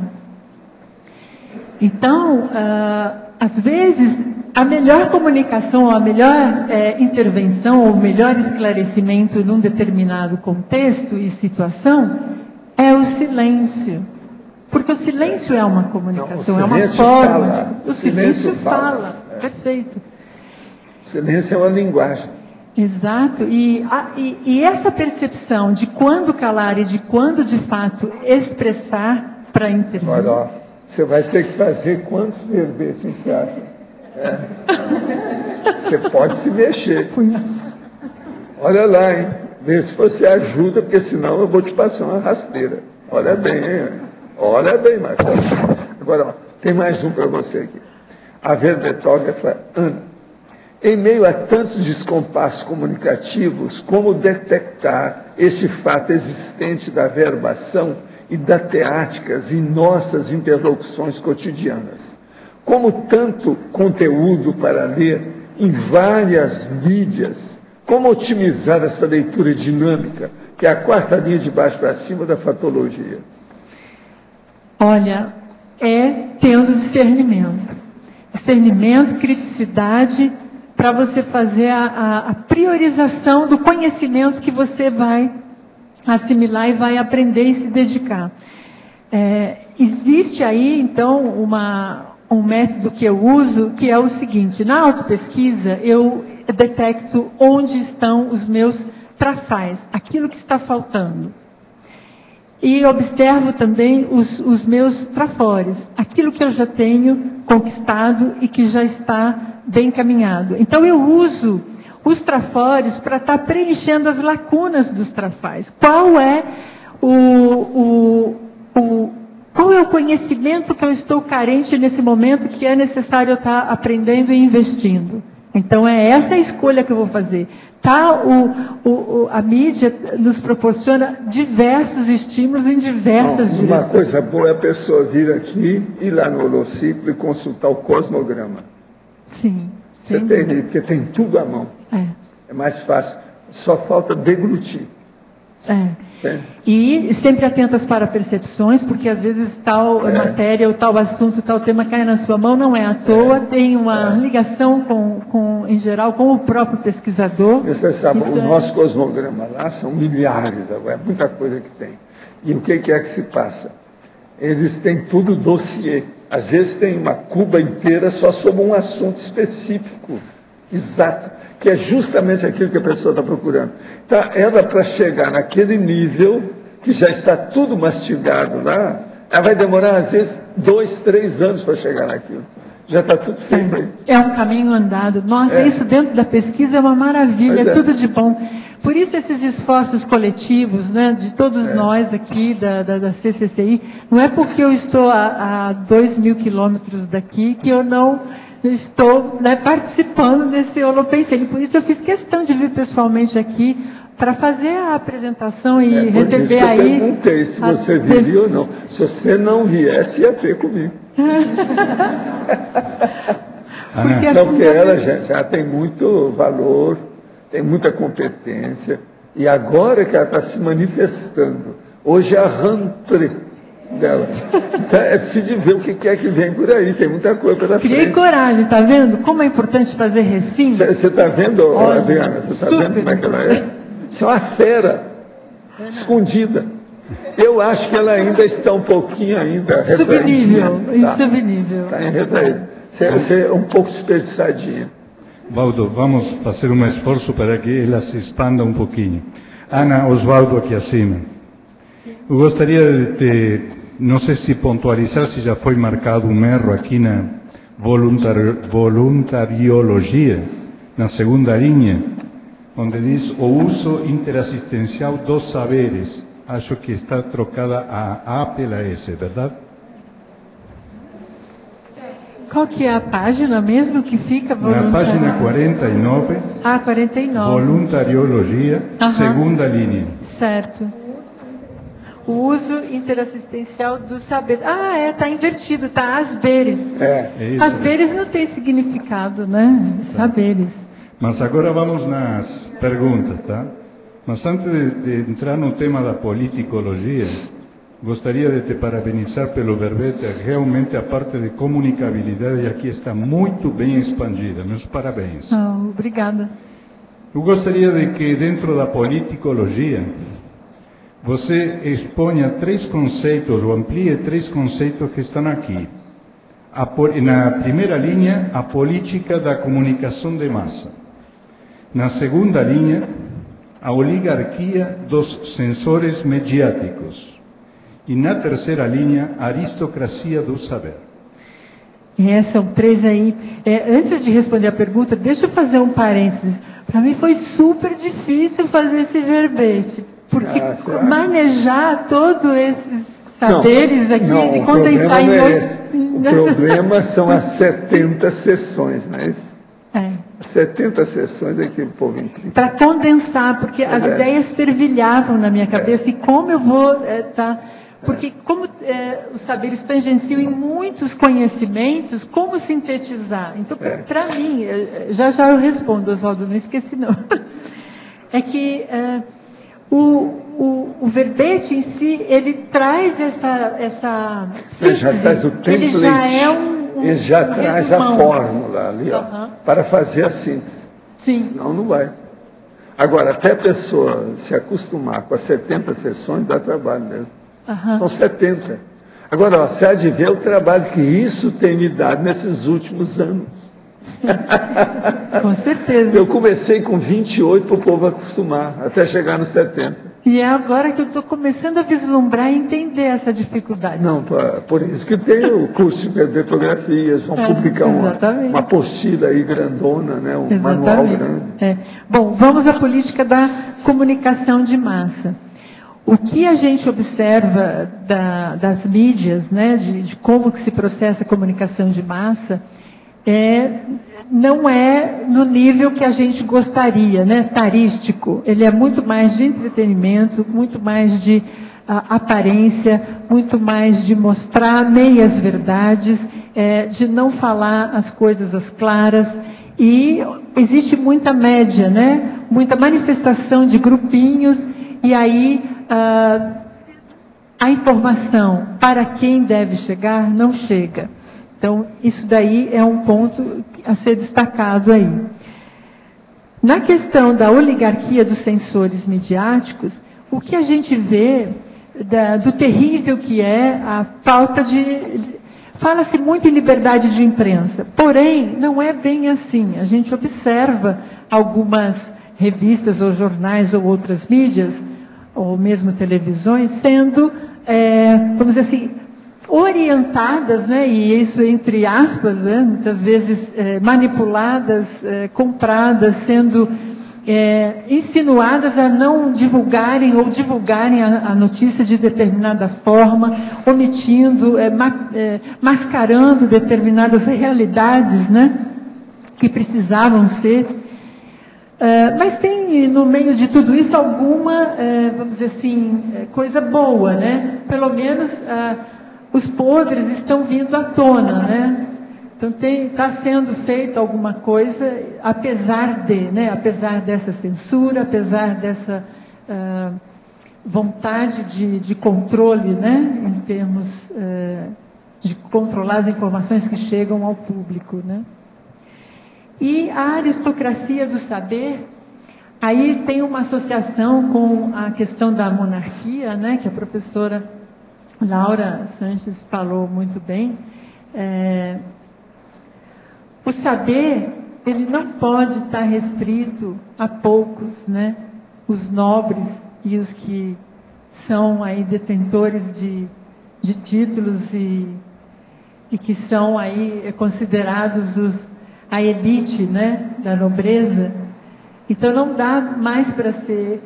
Então, às vezes, a melhor comunicação, ou a melhor intervenção, ou o melhor esclarecimento num determinado contexto e situação é o silêncio. Porque o silêncio é uma comunicação, é uma forma. O silêncio fala. Perfeito. O silêncio é uma linguagem. Exato. E essa percepção de quando calar e de quando, de fato, expressar para intervir. Olha, você vai ter que fazer quantos verbetes você acha? Você pode se mexer. Olha lá, hein? Vê se você ajuda, porque senão eu vou te passar uma rasteira. Olha bem, hein? Olha bem, Marcos. Agora, tem mais um para você aqui. A verbetógrafa Ana. Em meio a tantos descompassos comunicativos, como detectar esse fato existente da verbação e da teáticas em nossas interlocuções cotidianas? Como tanto conteúdo para ler em várias mídias, como otimizar essa leitura dinâmica, que é a 4ª linha de baixo para cima da fatologia? Olha, tendo discernimento. Discernimento, criticidade, para você fazer a priorização do conhecimento que você vai assimilar e vai aprender e se dedicar. Existe aí, então, um método que eu uso, que é o seguinte: na autopesquisa, eu detecto onde estão os meus trafais, aquilo que está faltando. E observo também os meus trafores, aquilo que eu já tenho conquistado e que já está bem caminhado. Então eu uso os trafores para estar preenchendo as lacunas dos trafais. Qual é qual é o conhecimento que eu estou carente nesse momento que é necessário eu estar aprendendo e investindo? Então é essa a escolha que eu vou fazer. A mídia nos proporciona diversos estímulos em diversas direções. Uma coisa boa é a pessoa vir aqui, ir lá no holociclo e consultar o cosmograma. Sim. Você tem, porque tem tudo à mão. É mais fácil. Só falta deglutir. E sempre atentas para percepções, porque às vezes tal matéria, ou tal assunto, tal tema cai na sua mão, não é à toa, tem uma ligação em geral, com o próprio pesquisador. Você sabe, o nosso cosmograma lá são milhares, agora, é muita coisa que tem. E o que é que se passa? Eles têm tudo dossiê. Às vezes tem uma cuba inteira só sobre um assunto específico, exato, que é justamente aquilo que a pessoa está procurando. Então, ela, para chegar naquele nível, que já está tudo mastigado lá, ela vai demorar, às vezes, 2, 3 anos para chegar naquilo. Já está tudo feito aí. É um caminho andado. Nossa, isso dentro da pesquisa é uma maravilha, é tudo de bom. Por isso esses esforços coletivos, né, de todos nós aqui da CCCI, não é porque eu estou a 2.000 quilômetros daqui que eu não estou participando desse Holopensene. Por isso eu fiz questão de vir pessoalmente aqui para fazer a apresentação e receber aí... Eu perguntei se você viria ou não. Se você não viesse, ia ter comigo. Porque ela já tem muito valor, tem muita competência, e agora que ela está se manifestando, hoje é a rentrée dela. Então, é preciso ver o que é que vem por aí, tem muita coisa pela frente. Criei coragem, tá vendo? Como é importante fazer recinto. Você está vendo, Adriana? Você está vendo como é que ela é? Isso é uma fera, escondida. Eu acho que ela ainda está um pouquinho subnível, subnível. Está em retraída. Você é um pouco desperdiçadinha. Valdo, vamos fazer um esforço para que ela se expanda um pouquinho. Ana, Osvaldo aqui acima. Eu gostaria de não sei se pontualizar se já foi marcado um erro aqui na voluntariologia, na segunda linha, onde diz o uso interassistencial dos saberes. Acho que está trocada a A pela S, verdade? Qual que é a página mesmo que fica? Na página 49. 49. Voluntariologia, segunda linha. Certo. O uso interassistencial dos saberes. Está invertido, está asberes. Asberes não tem significado, né? Saberes. Mas agora vamos nas perguntas, tá? Mas antes de entrar no tema da politicologia, gostaria de te parabenizar pelo verbete. Realmente a parte de comunicabilidade aqui está muito bem expandida. Meus parabéns. Obrigada. Eu gostaria de que dentro da politicologia você exponha 3 conceitos, ou amplie 3 conceitos que estão aqui. Na primeira linha, a política da comunicação de massa. Na segunda linha, a oligarquia dos censores mediáticos. E na terceira linha, a aristocracia do saber. São 3 aí. Antes de responder a pergunta, deixa eu fazer um parênteses. Para mim foi super difícil fazer esse verbete, porque manejar todos esses saberes aqui e condensar em outros... O problema são as 70 sessões, não é isso? 70 sessões é que o povo implica. Para condensar, porque as ideias fervilhavam na minha cabeça, e como eu vou porque como os saberes tangenciam em muitos conhecimentos, como sintetizar? Então, para mim, já eu respondo, Oswaldo, não esqueci não. É que o verbete em si, ele traz essa ele já traz o template, ele já é ele já traz resumão. A fórmula ali, para fazer a síntese. Sim. Senão não vai. Agora, até a pessoa se acostumar com as 70 sessões, dá trabalho mesmo. Aham. São 70. Agora, ó, você há de ver o trabalho que isso tem me dado nesses últimos anos. Com certeza. Eu comecei com 28 para o povo acostumar, até chegar nos 70. E é agora que eu estou começando a vislumbrar e entender essa dificuldade. Não, por isso que tem o curso de bibliografias, vão publicar uma apostila aí grandona, né, um manual grande. Bom, vamos à política da comunicação de massa. O que a gente observa das mídias, né, de como que se processa a comunicação de massa, não é no nível que a gente gostaria, né, tarístico. Ele é muito mais de entretenimento, muito mais de aparência, muito mais de mostrar meias verdades, de não falar as coisas às claras. E existe muita média, né, muita manifestação de grupinhos, e aí a informação para quem deve chegar não chega. Então, isso daí é um ponto a ser destacado aí. Na questão da oligarquia dos censores midiáticos, o que a gente vê do terrível que é a falta de... Fala-se muito em liberdade de imprensa, porém, não é bem assim. A gente observa algumas revistas ou jornais ou outras mídias, ou mesmo televisões, sendo, vamos dizer assim, orientadas, né, e isso entre aspas, né, muitas vezes manipuladas, compradas, sendo insinuadas a não divulgarem ou divulgarem a notícia de determinada forma, omitindo, mascarando determinadas realidades, né, que precisavam ser. Mas tem no meio de tudo isso alguma, vamos dizer assim, coisa boa, né? Pelo menos os podres estão vindo à tona, né? Então está sendo feita alguma coisa, apesar dessa censura, apesar dessa vontade de controle, né? Em termos de controlar as informações que chegam ao público, né? E a aristocracia do saber, aí tem uma associação com a questão da monarquia, né? Que a professora Laura Sanches falou muito bem. O saber, ele não pode estar restrito a poucos, né? Os nobres e os que são aí detentores de títulos e que são aí considerados a elite, né? Da nobreza. Então não dá mais para ser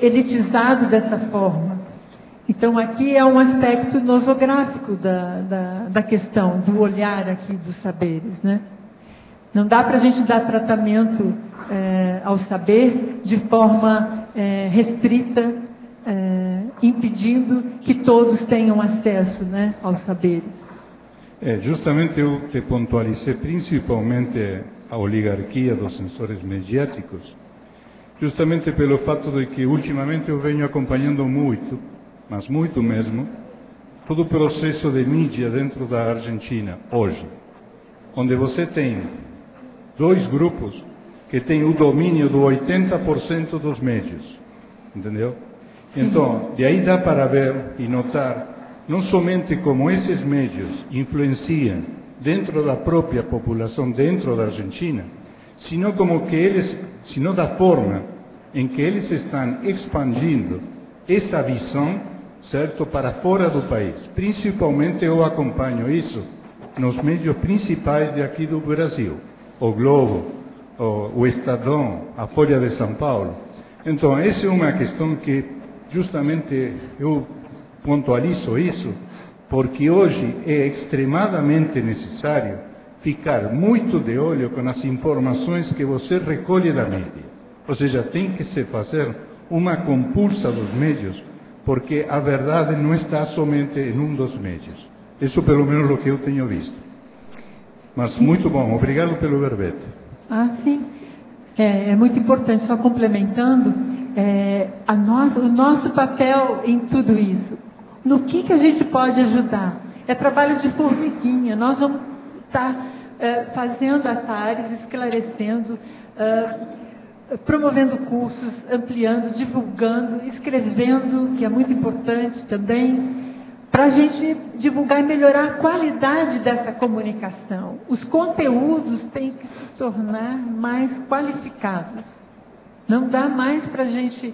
elitizado dessa forma. Então, aqui é um aspecto nosográfico da questão, do olhar aqui dos saberes, né? Não dá para a gente dar tratamento ao saber de forma restrita, impedindo que todos tenham acesso, né, aos saberes. Justamente eu te pontualizei principalmente a oligarquia dos censores mediáticos, justamente pelo fato de que ultimamente eu venho acompanhando muito, mas muito mesmo, todo o processo de mídia dentro da Argentina, hoje, onde você tem dois grupos que têm o domínio do 80% dos médios, entendeu? Então, de aí dá para ver e notar, não somente como esses médios influenciam dentro da própria população, dentro da Argentina, sino da forma em que eles estão expandindo essa visão, certo, para fora do país. Principalmente eu acompanho isso nos médios principais de aqui do Brasil, o Globo, o Estadão, a Folha de São Paulo. Então, essa é uma questão que justamente eu pontualizo isso, porque hoje é extremadamente necessário ficar muito de olho com as informações que você recolhe da mídia. Ou seja, tem que se fazer uma compulsa dos médios, porque a verdade não está somente em um dos médios. Isso pelo menos o que eu tenho visto. Mas muito bom, obrigado pelo verbete. Sim. É muito importante, só complementando, o nosso papel em tudo isso. No que a gente pode ajudar? É trabalho de formiguinha. Nós vamos estar fazendo atares, esclarecendo, promovendo cursos, ampliando, divulgando, escrevendo, que é muito importante também, para a gente divulgar e melhorar a qualidade dessa comunicação. Os conteúdos têm que se tornar mais qualificados. Não dá mais para a gente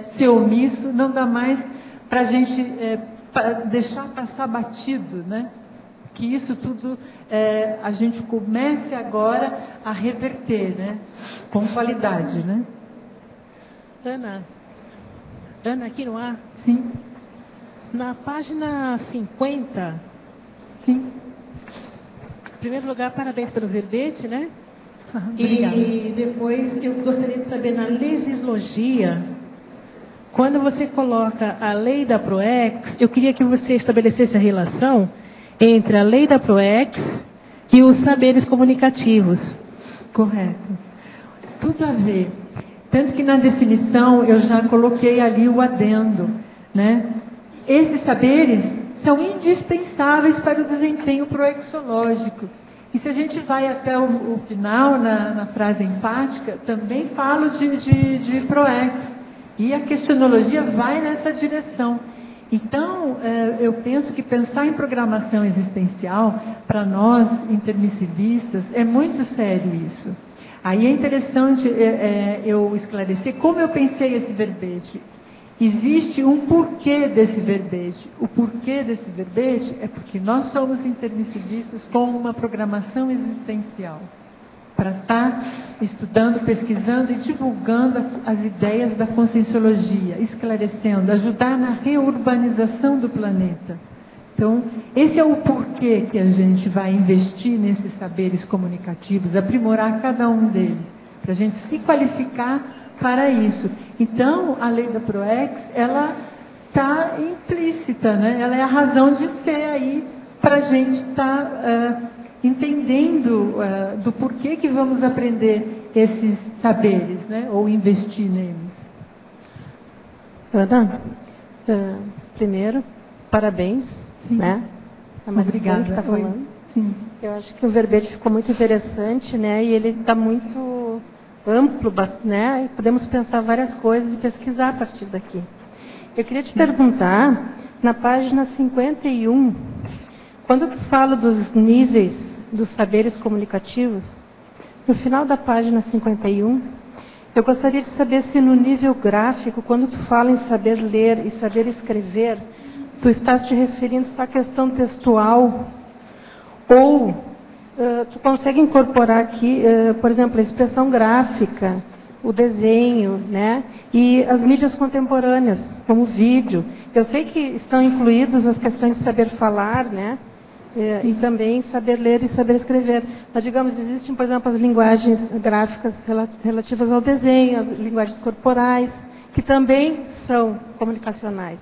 ser omisso, não dá mais para a gente deixar passar batido, né? Que isso tudo a gente comece agora a reverter, né? Com qualidade, né? Ana, aqui no ar? Sim. Na página 50. Sim. Em primeiro lugar, parabéns pelo verbete, né? Obrigada. E depois eu gostaria de saber, na legislogia, quando você coloca a lei da PROEX, eu queria que você estabelecesse a relação entre a lei da PROEX e os saberes comunicativos. Correto. Tudo a ver. Tanto que na definição eu já coloquei ali o adendo, né? Esses saberes são indispensáveis para o desempenho proexológico. E se a gente vai até o final, na frase enfática, também falo de PROEX. E a questionologia vai nessa direção. Então, eu penso que pensar em programação existencial, para nós, intermissivistas, é muito sério isso. Aí é interessante eu esclarecer como eu pensei esse verbete. Existe um porquê desse verbete. O porquê desse verbete é porque nós somos intermissivistas com uma programação existencial. Para estar estudando, pesquisando e divulgando as ideias da conscienciologia, esclarecendo, ajudar na reurbanização do planeta. Então, esse é o porquê que a gente vai investir nesses saberes comunicativos, aprimorar cada um deles, para a gente se qualificar para isso. Então, a lei da PROEX, ela está implícita, né? Ela é a razão de ser aí para a gente estar entendendo do porquê que vamos aprender esses saberes, né? Ou investir neles. Ana, primeiro, parabéns. Sim. Né? A Obrigada. que está falando. Sim. Eu acho que o verbete ficou muito interessante, né? E ele está muito amplo, né? E podemos pensar várias coisas e pesquisar a partir daqui. Eu queria te perguntar, na página 51, quando tu fala dos níveis dos saberes comunicativos, no final da página 51, eu gostaria de saber se no nível gráfico, quando tu fala em saber ler e saber escrever, tu estás te referindo só à questão textual ou tu consegue incorporar aqui, por exemplo, a expressão gráfica, o desenho, né? E as mídias contemporâneas, como o vídeo. Eu sei que estão incluídas as questões de saber falar, né? E também saber ler e saber escrever. Mas, digamos, existem, por exemplo, as linguagens gráficas relativas ao desenho, as linguagens corporais, que também são comunicacionais.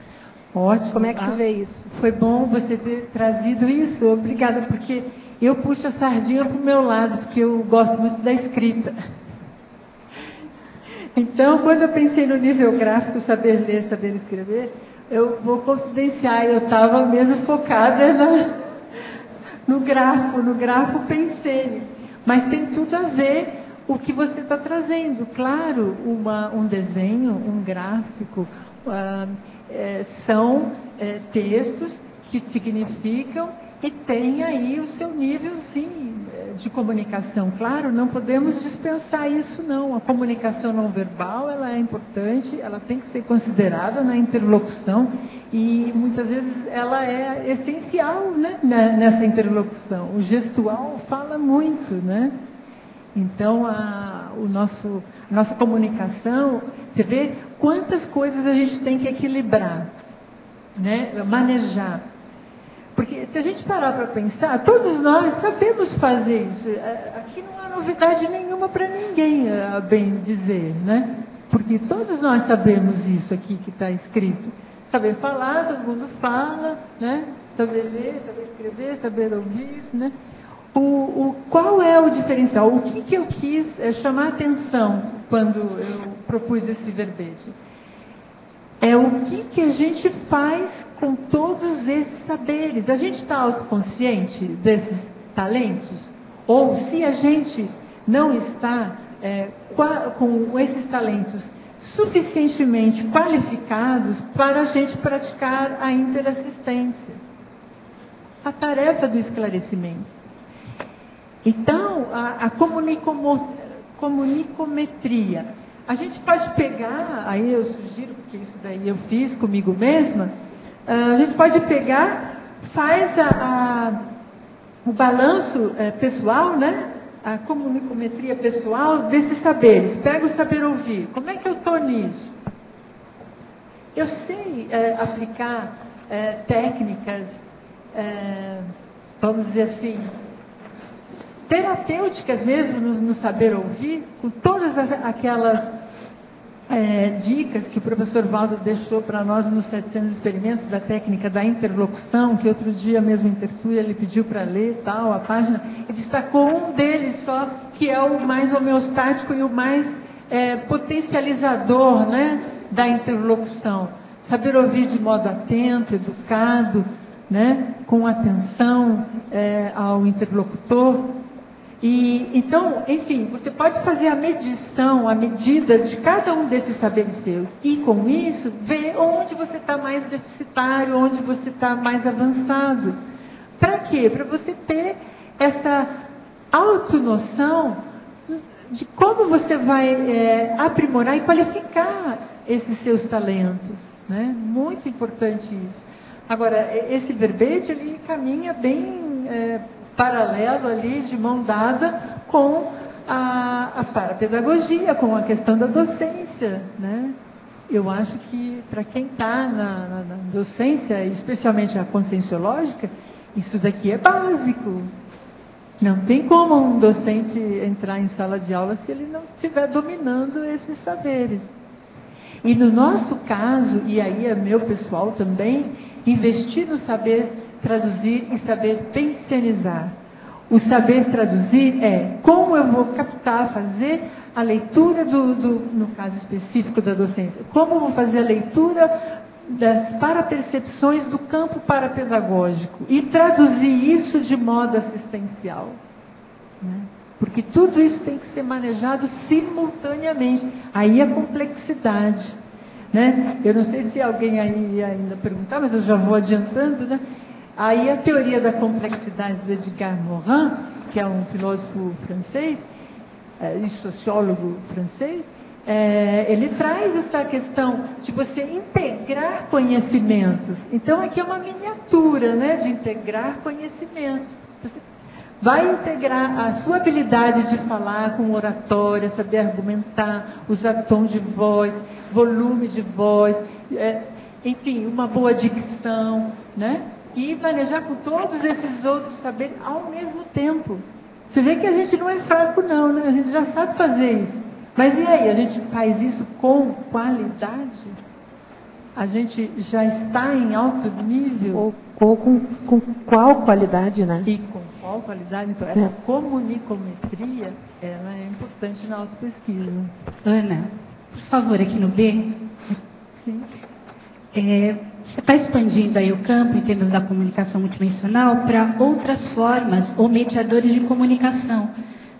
Ótimo. Como é que tu vê isso? Foi bom você ter trazido isso. Obrigada, porque eu puxo a sardinha para o meu lado, porque eu gosto muito da escrita. Então, quando eu pensei no nível gráfico, saber ler, saber escrever, eu vou confidenciar, eu estava mesmo focada no gráfico pensei. Mas tem tudo a ver o que você está trazendo. Claro, um desenho, um gráfico, são textos que significam e tem aí o seu nível, sim, de comunicação. Claro, não podemos dispensar isso, não. A comunicação não verbal, ela é importante, ela tem que ser considerada na interlocução e muitas vezes ela é essencial, né, nessa interlocução. O gestual fala muito, né? Então, a nossa comunicação, você vê quantas coisas a gente tem que equilibrar, né? Manejar. Porque se a gente parar para pensar, todos nós sabemos fazer isso. Aqui não há novidade nenhuma para ninguém, a bem dizer, né? Porque todos nós sabemos isso aqui que está escrito. Saber falar, todo mundo fala, né? Saber ler, saber escrever, saber ouvir, né? Qual é o diferencial? O que eu quis chamar a atenção quando eu propus esse verbete? É o que a gente faz com todos esses saberes. A gente está autoconsciente desses talentos? Ou se a gente não está com esses talentos suficientemente qualificados para a gente praticar a interassistência, a tarefa do esclarecimento. Então, a comunicometria, a gente pode pegar, aí eu sugiro, porque isso daí eu fiz comigo mesma, a gente pode pegar, faz o balanço pessoal, né? A comunicometria pessoal desses saberes. Pega o saber ouvir. Como é que eu estou nisso? Eu sei aplicar técnicas, vamos dizer assim, terapêuticas mesmo no saber ouvir, com todas aquelas dicas que o professor Valdo deixou para nós nos 700 experimentos da técnica da interlocução, que outro dia mesmo em Tertúlia ele pediu para ler tal, a página, e destacou um deles só, que é o mais homeostático e o mais potencializador, né, da interlocução. Saber ouvir de modo atento, educado, né, com atenção ao interlocutor. E, então, enfim, você pode fazer a medição, a medida de cada um desses saberes seus. E, com isso, ver onde você está mais deficitário, onde você está mais avançado. Para quê? Para você ter essa autonoção de como você vai aprimorar e qualificar esses seus talentos. Né? Muito importante isso. Agora, esse verbete, ele caminha bem paralelo ali, de mão dada, com a parapedagogia, com a questão da docência, né? Eu acho que, para quem está na docência, especialmente a conscienciológica, isso daqui é básico. Não tem como um docente entrar em sala de aula se ele não estiver dominando esses saberes. E no nosso caso, e aí é meu pessoal também, investir no saber traduzir e saber pensionizar. O saber traduzir é como eu vou captar, fazer a leitura no caso específico da docência, como eu vou fazer a leitura das parapercepções do campo parapedagógico e traduzir isso de modo assistencial. Né? Porque tudo isso tem que ser manejado simultaneamente. Aí a complexidade. Né? Eu não sei se alguém aí ainda perguntar, mas eu já vou adiantando, né? Aí a teoria da complexidade do Edgar Morin, que é um filósofo francês, e sociólogo francês, ele traz essa questão de você integrar conhecimentos. Então aqui é uma miniatura, né, de integrar conhecimentos. Você vai integrar a sua habilidade de falar com oratória, saber argumentar, usar tom de voz, volume de voz, enfim, uma boa dicção, né? E manejar com todos esses outros saberes ao mesmo tempo. Você vê que a gente não é fraco não, né? A gente já sabe fazer isso. Mas e aí, a gente faz isso com qualidade? A gente já está em alto nível? Ou com qual qualidade, né? E com qual qualidade? Então, essa comunicometria, ela é importante na autopesquisa. Ana, por favor, aqui no B. Sim. Você está expandindo aí o campo em termos da comunicação multidimensional para outras formas ou mediadores de comunicação.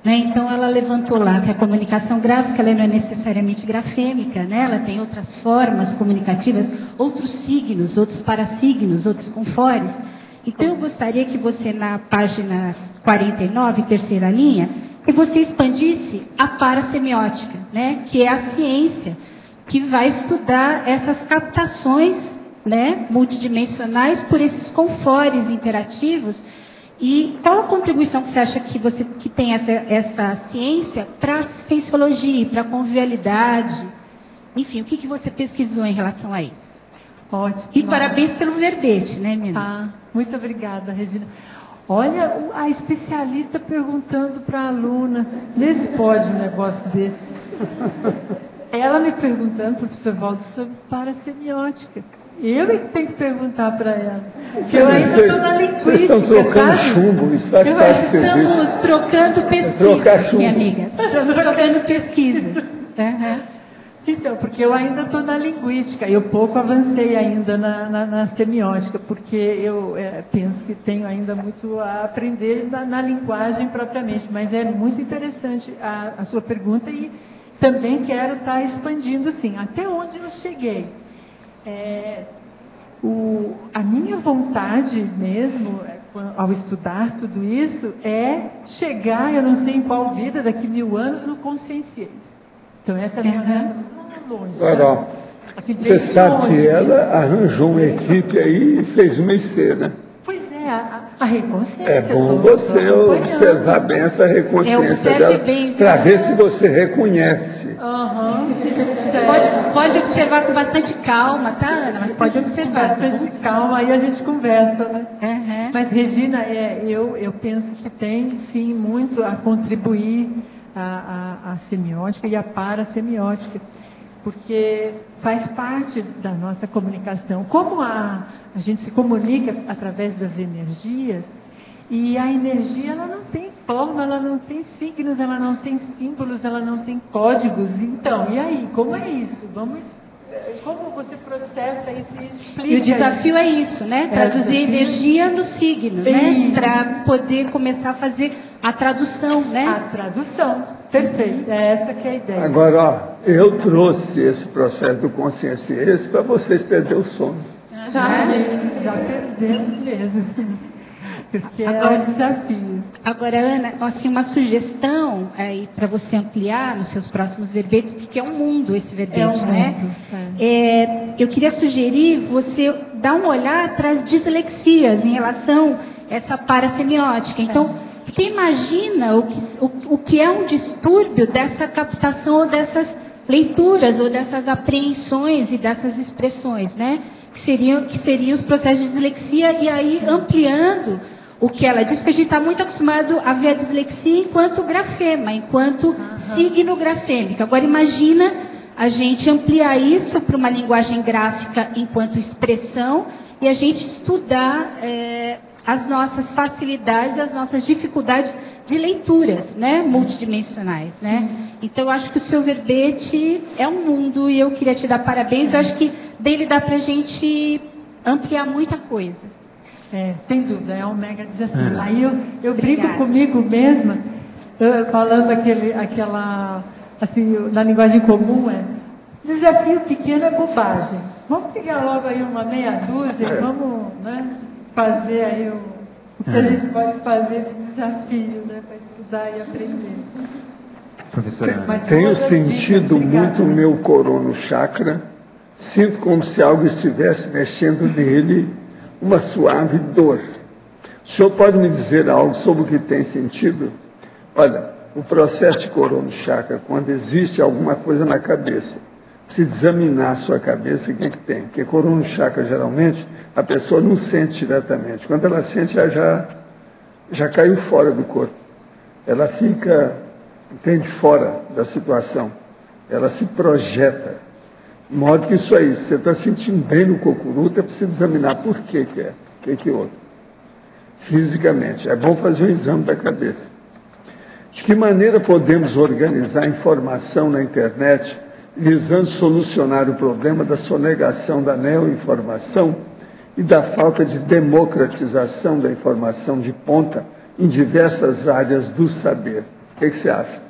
Né? Então, ela levantou lá que a comunicação gráfica ela não é necessariamente grafêmica, né? Ela tem outras formas comunicativas, outros signos, outros parasignos, outros confores. Então, eu gostaria que você, na página 49, terceira linha, que você expandisse a parasemiótica, né? Que é a ciência que vai estudar essas captações, né, multidimensionais por esses confores interativos. E qual a contribuição que você acha que tem essa ciência para a assistenciologia, para a convivialidade? Enfim, o que você pesquisou em relação a isso? Ótimo. E parabéns pelo verbete, né, minha amiga? Muito obrigada, Regina. Olha, a especialista perguntando para a aluna, vê se pode um negócio desse. Ela me perguntando, professor Valdo, sobre parasemiótica. Eu é que tenho que perguntar para ela. Eu ainda estou na linguística, vocês estão trocando chumbo, isso faz parte do serviço. Estamos trocando pesquisa, minha amiga. Estamos trocando pesquisa. Então, porque eu ainda estou na linguística, eu pouco avancei ainda na semiótica, porque eu penso que tenho ainda muito a aprender na linguagem propriamente, mas é muito interessante a sua pergunta e também quero estar expandindo, sim, até onde eu cheguei. A minha vontade mesmo, ao estudar tudo isso, é chegar, eu não sei em qual vida, daqui 1000 anos, no conscienciês. Então, essa é a minha longe. Agora, assim, você sabe longe, que ela arranjou uma equipe aí e fez uma IC, né? Pois é, a reconsciência. É bom você observar bem essa reconsciência dela, para ver se você reconhece. Pode observar com bastante calma, tá, Ana? Mas pode observar. Com bastante calma, aí a gente conversa, né? Mas, Regina, eu penso que tem, sim, muito a contribuir a semiótica e a parasemiótica, porque faz parte da nossa comunicação. Como a gente se comunica através das energias, e a energia ela não tem forma, ela não tem signos, ela não tem símbolos, ela não tem códigos. Então, e aí, como é isso? Como você processa isso e explica? E o desafio é isso, né? Traduzir a energia no signo, né? Para poder começar a fazer a tradução, né? A tradução, perfeito. É essa que é a ideia. Agora, ó, eu trouxe esse processo do conscienciês para vocês perderem o sono. Já perdemos mesmo. Porque agora, é um desafio. Agora, Ana, assim, uma sugestão aí para você ampliar nos seus próximos verbetes, porque é um mundo esse verbete, né? Eu queria sugerir você dar uma olhada para as dislexias em relação a essa parasemiótica. Então, você imagina o que é um distúrbio dessa captação ou dessas leituras ou dessas apreensões e dessas expressões, né? Que seriam os processos de dislexia, e aí ampliando o que ela diz, porque a gente está muito acostumado a ver a dislexia enquanto grafema, enquanto signo grafêmico. Agora imagina a gente ampliar isso para uma linguagem gráfica enquanto expressão e a gente estudar as nossas facilidades, as nossas dificuldades de leituras, né, multidimensionais, né? Então eu acho que o seu verbete é um mundo e eu queria te dar parabéns. Eu acho que dele dá para a gente ampliar muita coisa. Sem dúvida, é um mega desafio. Aí eu brinco comigo mesma, falando aquela, assim, na linguagem comum, desafio pequeno é bobagem. Vamos pegar logo aí uma meia dúzia e vamos, né, fazer aí o que a gente pode fazer de desafio, né, para estudar e aprender. Professora, tenho sentido muito o meu corono chakra, sinto como se algo estivesse mexendo nele, uma suave dor. O senhor pode me dizer algo sobre o que tem sentido? Olha, o processo de corono chakra, quando existe alguma coisa na cabeça, se examinar a sua cabeça, o que tem? Porque corono chakra, geralmente, a pessoa não sente diretamente. Quando ela sente, ela já caiu fora do corpo. Ela fica, entende, fora da situação. Ela se projeta. De modo que isso aí, se você está sentindo bem no cocuruto, é preciso examinar por que é, o que houve. Fisicamente, é bom fazer um exame da cabeça. De que maneira podemos organizar a informação na internet, visando solucionar o problema da sonegação da neoinformação e da falta de democratização da informação de ponta em diversas áreas do saber? O que você acha?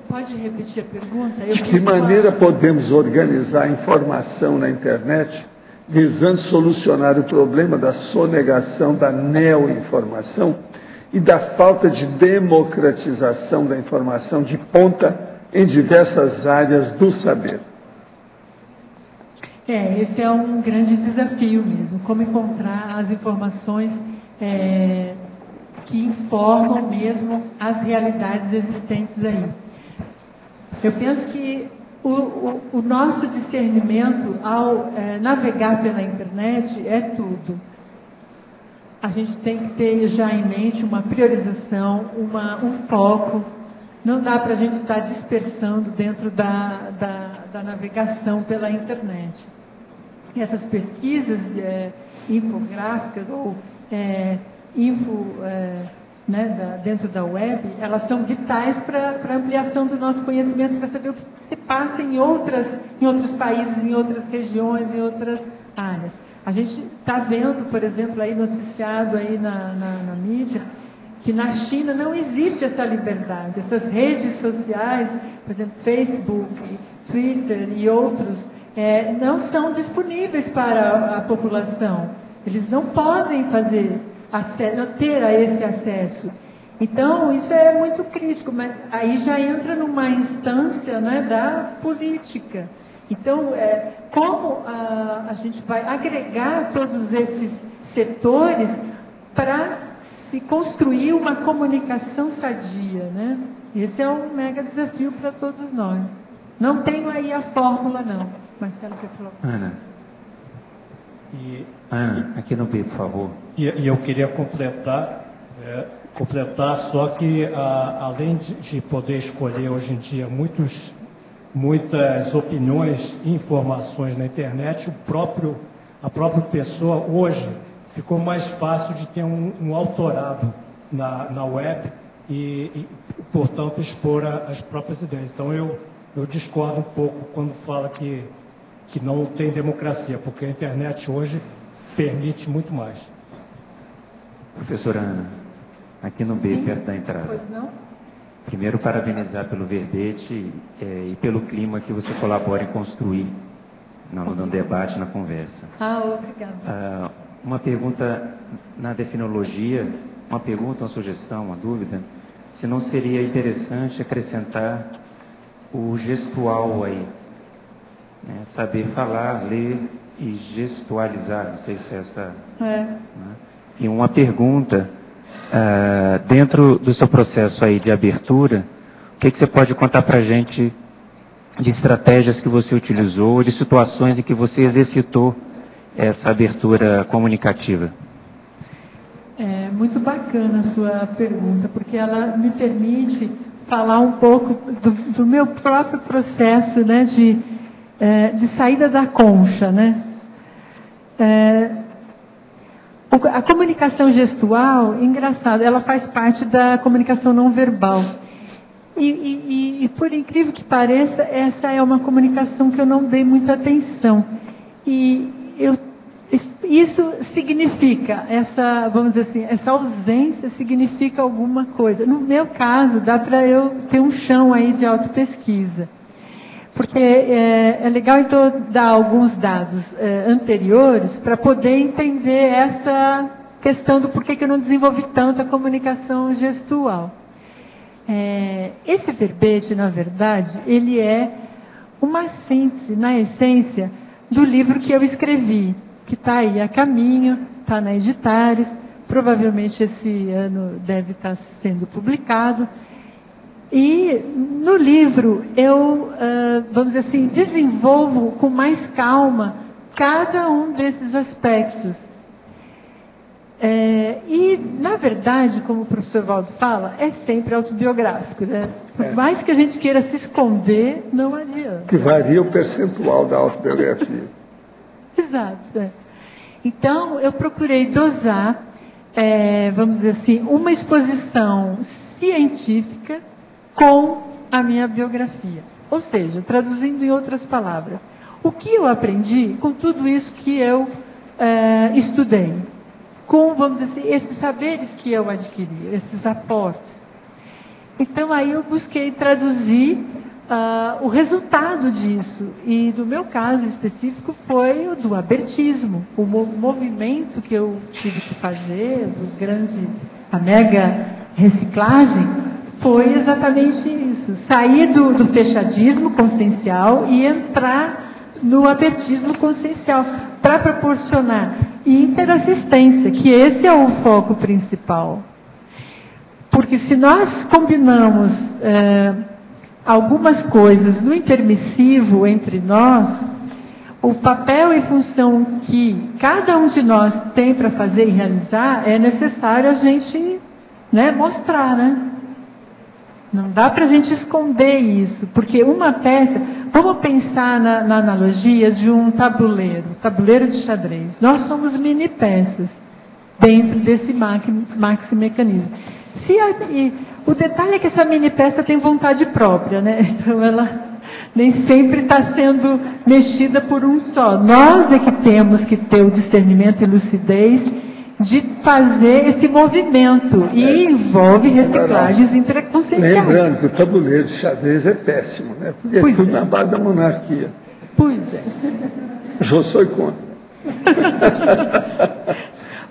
Pode repetir a pergunta? De que maneira podemos organizar a informação na internet, visando solucionar o problema da sonegação da neoinformação e da falta de democratização da informação de ponta em diversas áreas do saber? Esse é um grande desafio mesmo, como encontrar as informações que informam mesmo as realidades existentes aí. Eu penso que o nosso discernimento ao navegar pela internet é tudo. A gente tem que ter já em mente uma priorização, um foco. Não dá para a gente estar dispersando dentro da navegação pela internet. E essas pesquisas infográficas ou né, dentro da web, elas são vitais para a ampliação do nosso conhecimento, para saber o que se passa em outros países, em outras regiões, em outras áreas. A gente está vendo, por exemplo, aí noticiado aí na mídia, que na China não existe essa liberdade. Essas redes sociais, por exemplo, Facebook, Twitter e outros, não são disponíveis para a população. Eles não podem ter a esse acesso. Então, isso é muito crítico, mas aí já entra numa instância, né, da política. Então, como a gente vai agregar todos esses setores para se construir uma comunicação sadia, né? Esse é um mega desafio para todos nós. Não tenho aí a fórmula, não. Marcelo, quer falar? Ana, aqui no B, por favor. E eu queria completar só que, além de poder escolher hoje em dia muitas opiniões e informações na internet, a própria pessoa hoje ficou mais fácil de ter um autorado na web e, portanto, expor as próprias ideias. Então, eu discordo um pouco quando fala que não tem democracia, porque a internet hoje permite muito mais. Professora Ana, aqui no B, Sim, perto da entrada. Pois não? Primeiro, parabenizar pelo verbete e pelo clima que você colabora em construir no debate, na conversa. Obrigada. Uma pergunta na definologia, uma sugestão, uma dúvida, se não seria interessante acrescentar o gestual aí, né? Saber falar, ler e gestualizar, não sei se é essa... Né? E uma pergunta, dentro do seu processo aí de abertura, o que você pode contar para a gente de estratégias que você utilizou, de situações em que você exercitou essa abertura comunicativa? É muito bacana a sua pergunta, porque ela me permite falar um pouco do meu próprio processo, né, de saída da concha, né? A comunicação gestual, engraçado, ela faz parte da comunicação não verbal. E por incrível que pareça, essa é uma comunicação que eu não dei muita atenção. Isso significa, vamos dizer assim, essa ausência significa alguma coisa. No meu caso, dá para eu ter um chão aí de autopesquisa. Porque é legal, então, dar alguns dados anteriores para poder entender essa questão do porquê que eu não desenvolvi tanto a comunicação gestual. Esse verbete, na verdade, ele é uma síntese, na essência, do livro que eu escrevi, que está aí a caminho, está na Editares, provavelmente esse ano deve estar sendo publicado. E no livro eu, vamos dizer assim, desenvolvo com mais calma cada um desses aspectos. E, na verdade, como o professor Valdo fala, é sempre autobiográfico, né? Por mais que a gente queira se esconder, não adianta. Que varia o percentual da autobiografia. Exato. Então, eu procurei dosar, vamos dizer assim, uma exposição científica com a minha biografia. Ou seja, traduzindo em outras palavras, o que eu aprendi com tudo isso que eu estudei, com, vamos dizer assim, esses saberes que eu adquiri, esses aportes. Então, aí eu busquei traduzir o resultado disso. E, no meu caso específico, foi o do abertismo, o movimento que eu tive que fazer, a mega reciclagem, foi exatamente isso. Sair do fechadismo consciencial e entrar no abertismo consciencial, para proporcionar interassistência, que esse é o foco principal. Porque se nós combinamos algumas coisas no intermissivo entre nós, o papel e função que cada um de nós tem para fazer e realizar, é necessário a gente, né, mostrar, né? Não dá para a gente esconder isso, porque uma peça, vamos pensar na analogia de um tabuleiro de xadrez. Nós somos mini peças dentro desse maxi mecanismo. O detalhe é que essa mini peça tem vontade própria, né? Então ela nem sempre está sendo mexida por um só. Nós é que temos que ter o discernimento e lucidez de fazer esse movimento. E envolve reciclagens interconscienciais. Lembrando que o tabuleiro de xadrez é péssimo, né? Porque é tudo na base da monarquia. Pois é. Eu sou contra.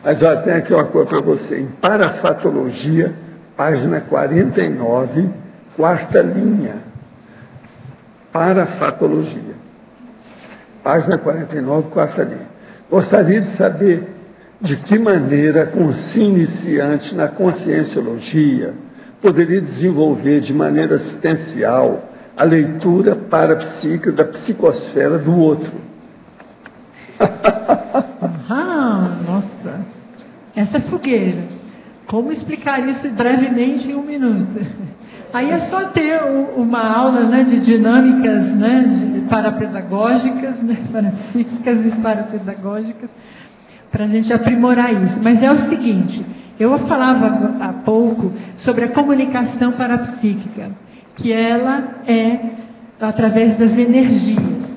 Mas olha, tem aqui uma coisa para você. Em Parafatologia, página 49, quarta linha. Parafatologia. Página 49, quarta linha. Gostaria de saber de que maneira um iniciante na conscienciologia poderia desenvolver de maneira assistencial a leitura parapsíquica da psicosfera do outro. Nossa, essa é fogueira. Como explicar isso brevemente em 1 minuto? Aí é só ter uma aula, né, de dinâmicas, né, de parapedagógicas, né, parapsíquicas e parapedagógicas, para a gente aprimorar isso. Mas é o seguinte, eu falava há pouco sobre a comunicação parapsíquica, que ela é através das energias.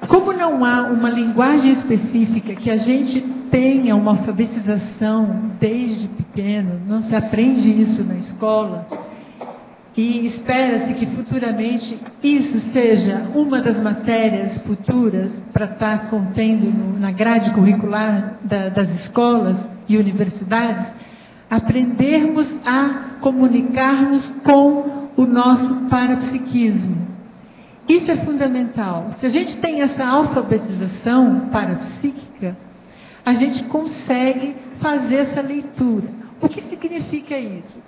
Como não há uma linguagem específica que a gente tenha uma alfabetização desde pequeno, não se aprende isso na escola, e espera-se que futuramente isso seja uma das matérias futuras para estar contendo na grade curricular das escolas e universidades, aprendermos a comunicarmos com o nosso parapsiquismo. Isso é fundamental. Se a gente tem essa alfabetização parapsíquica, a gente consegue fazer essa leitura. O que significa isso?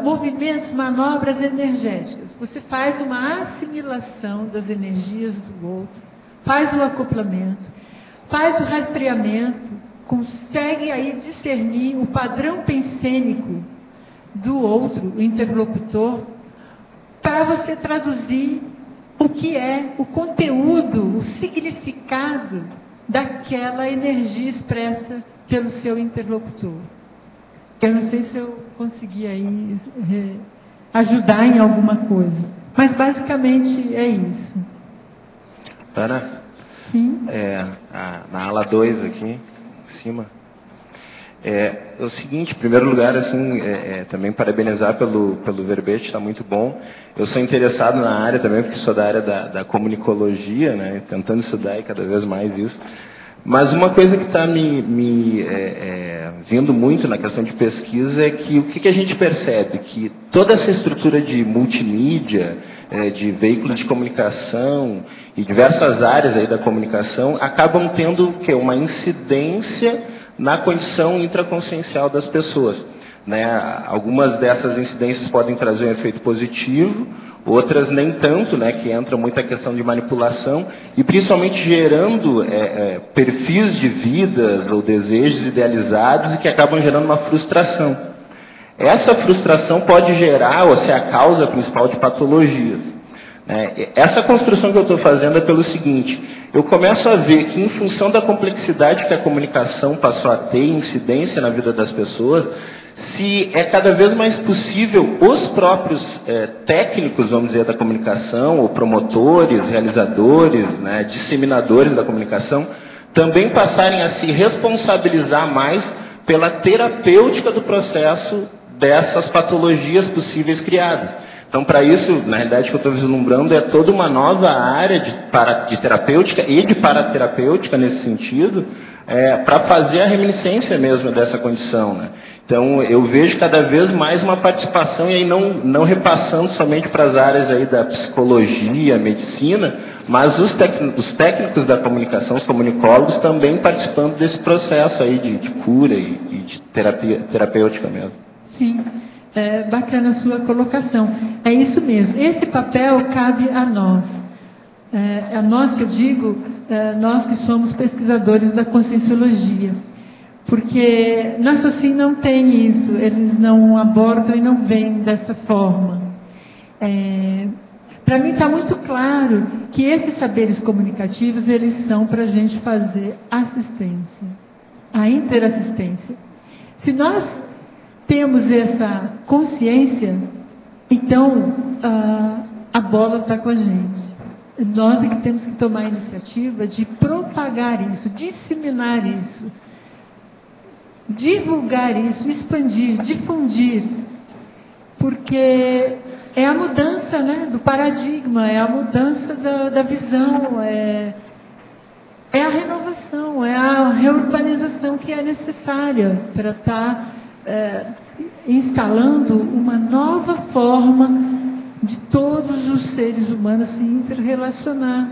Movimentos, manobras energéticas. Você faz uma assimilação das energias do outro, faz o acoplamento, faz o rastreamento, consegue aí discernir o padrão pensênico do outro, o interlocutor, para você traduzir o que é o conteúdo, o significado daquela energia expressa pelo seu interlocutor. Eu não sei se eu consegui aí ajudar em alguma coisa, mas basicamente é isso. Ana? Sim? Na ala 2 aqui, em cima. É o seguinte, em primeiro lugar, assim, também parabenizar pelo verbete, está muito bom. Eu sou interessado na área também, porque sou da área da comunicologia, né, tentando estudar e cada vez mais isso. Mas uma coisa que está vindo muito na questão de pesquisa é que o que a gente percebe? Que toda essa estrutura de multimídia, de veículos de comunicação e diversas áreas aí da comunicação acabam tendo uma incidência na condição intraconsciencial das pessoas, né? Algumas dessas incidências podem trazer um efeito positivo, outras nem tanto, né? Que entra muito a questão de manipulação e principalmente gerando perfis de vidas ou desejos idealizados e que acabam gerando uma frustração. Essa frustração pode gerar ou ser a causa principal de patologias. Essa construção que eu estou fazendo é pelo seguinte: eu começo a ver que, em função da complexidade que a comunicação passou a ter incidência na vida das pessoas, se é cada vez mais possível os próprios técnicos, vamos dizer, da comunicação, ou promotores, realizadores, né, disseminadores da comunicação, também passarem a se responsabilizar mais pela terapêutica do processo dessas patologias possíveis criadas. Então, para isso, na realidade, o que eu estou vislumbrando é toda uma nova área de terapêutica e de paraterapêutica nesse sentido, para fazer a reminiscência mesmo dessa condição, né? Então, eu vejo cada vez mais uma participação, e aí não repassando somente para as áreas aí da psicologia, medicina, mas os técnicos da comunicação, os comunicólogos, também participando desse processo aí de cura e de terapêutica mesmo. Sim. Bacana a sua colocação. É isso mesmo. Esse papel cabe a nós. A nós que eu digo, nós que somos pesquisadores da conscienciologia. Porque na SOCIM não tem isso. Eles não abordam e não veem dessa forma. Para mim está muito claro que esses saberes comunicativos, eles são para a gente fazer assistência. A interassistência. Se nós temos essa consciência, então a bola está com a gente. Nós é que temos que tomar a iniciativa de propagar isso, disseminar isso, divulgar isso, expandir, difundir, porque é a mudança, né, do paradigma, é a mudança da visão, é a renovação, é a reurbanização que é necessária para estar instalando uma nova forma de todos os seres humanos se interrelacionar.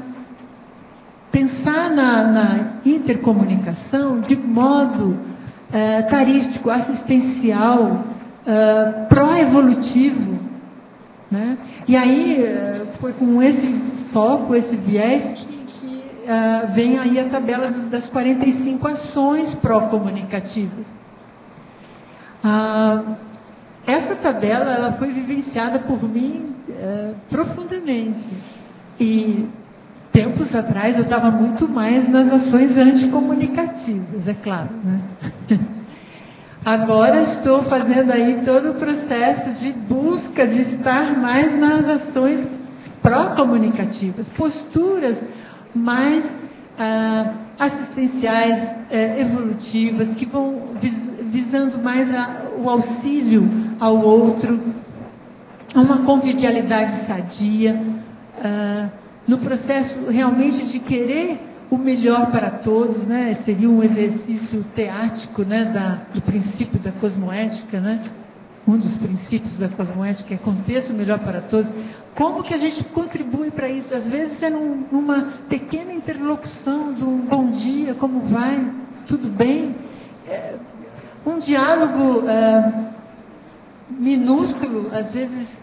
Pensar na intercomunicação de modo tarístico, assistencial, pró-evolutivo, né? E aí foi com esse foco, esse viés, que vem aí a tabela das 45 ações pró-comunicativas. Essa tabela ela foi vivenciada por mim profundamente. E tempos atrás eu estava muito mais nas ações anticomunicativas, é claro, né? Agora estou fazendo aí todo o processo de busca de estar mais nas ações pró-comunicativas, posturas mais assistenciais, evolutivas, que vão visando mais o auxílio ao outro, uma convivialidade sadia, no processo realmente de querer o melhor para todos, né? Seria um exercício teático, né, do princípio da cosmoética, né? Um dos princípios da cosmoética é aconteça o melhor para todos. Como que a gente contribui para isso? Às vezes é numa pequena interlocução, de um bom dia, como vai? Tudo bem? Um diálogo minúsculo, às vezes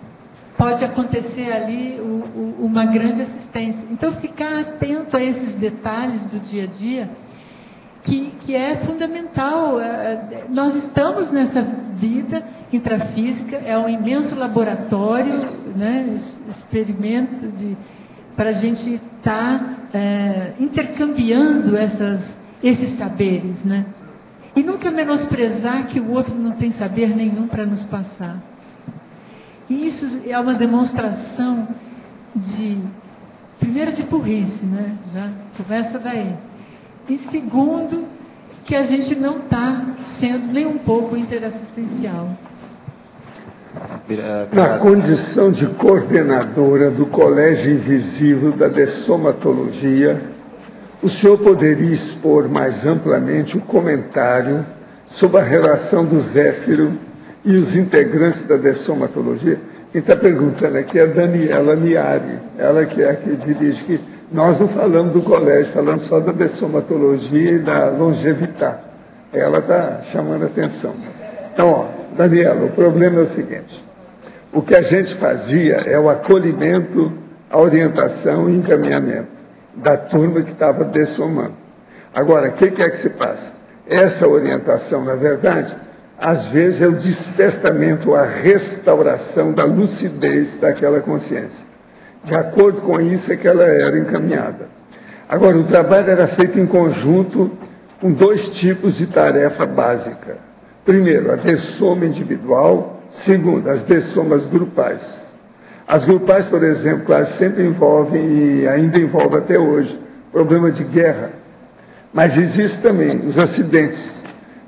pode acontecer ali uma grande assistência. Então, ficar atento a esses detalhes do dia a dia, que é fundamental. Nós estamos nessa vida intrafísica, é um imenso laboratório, né, experimento para a gente estar intercambiando esses saberes, né? E nunca menosprezar que o outro não tem saber nenhum para nos passar. E isso é uma demonstração primeiro, de burrice, né? Já começa daí. E segundo, que a gente não está sendo nem um pouco interassistencial. Na condição de coordenadora do Colégio Invisível da Dessomatologia, o senhor poderia expor mais amplamente o comentário sobre a relação do Zéfiro e os integrantes da dessomatologia? Quem está perguntando aqui é a Daniela Miari, ela que é a que dirige, que nós não falamos do colégio, falamos só da dessomatologia e da longevitar. Ela está chamando a atenção. Então, Daniela, o problema é o seguinte: o que a gente fazia é o acolhimento, a orientação e encaminhamento da turma que estava dessomando. Agora, o que é que se passa? Essa orientação, na verdade, às vezes é o despertamento, a restauração da lucidez daquela consciência. De acordo com isso é que ela era encaminhada. Agora, o trabalho era feito em conjunto com 2 tipos de tarefa básica. Primeiro, a dessoma individual. Segundo, as dessomas grupais. As grupais, por exemplo, quase sempre envolvem, e ainda envolvem até hoje, problema de guerra. Mas existe também os acidentes.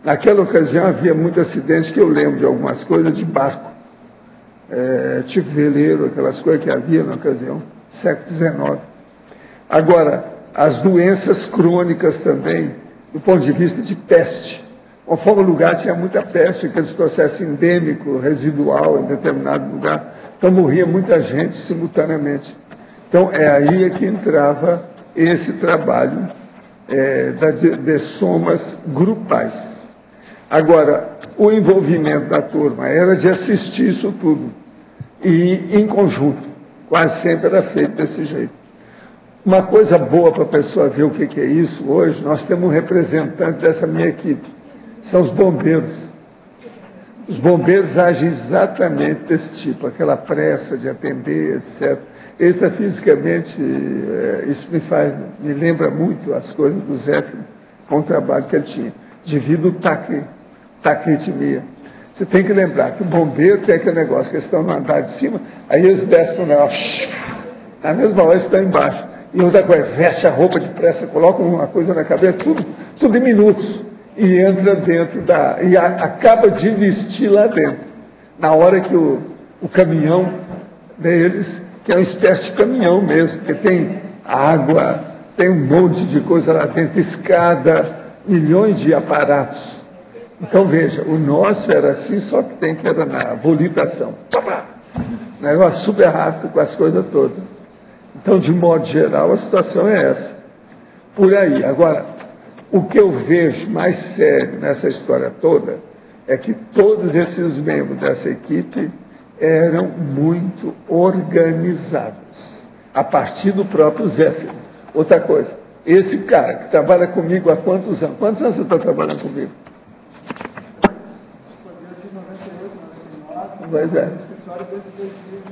Naquela ocasião havia muito acidente, que eu lembro de algumas coisas, de barco. Tipo veleiro, aquelas coisas que havia na ocasião, século XIX. Agora, as doenças crônicas também, do ponto de vista de peste. Conforme o lugar tinha muita peste, aqueles processos endêmico, residual, em determinado lugar. Então morria muita gente simultaneamente. Então é aí que entrava esse trabalho de dessomas grupais. Agora, o envolvimento da turma era de assistir isso tudo, e em conjunto, quase sempre era feito desse jeito. Uma coisa boa para a pessoa ver o que é isso hoje, nós temos um representante dessa minha equipe, são os bombeiros. Os bombeiros agem exatamente desse tipo, aquela pressa de atender, etc. Extrafisicamente, isso me lembra muito as coisas do Zé, com o trabalho que ele tinha, devido ao taquirritmia. Você tem que lembrar que o bombeiro tem aquele negócio que eles estão no andar de cima, aí eles descem para o negócio, na mesma hora eles estão embaixo. E outra coisa, veste a roupa depressa, coloca uma coisa na cabeça, tudo em minutos. E entra dentro e acaba de vestir lá dentro. Na hora que o caminhão deles, que é uma espécie de caminhão mesmo, que tem água, tem um monte de coisa lá dentro, escada, milhões de aparatos. Então veja, o nosso era assim, só que era na volitação. Negócio super rápido com as coisas todas. Então, de modo geral, a situação é essa. Por aí. Agora, o que eu vejo mais sério nessa história toda é que todos esses membros dessa equipe eram muito organizados, a partir do próprio Zéfiro. Outra coisa, esse cara que trabalha comigo há quantos anos? Quantos anos você está trabalhando comigo?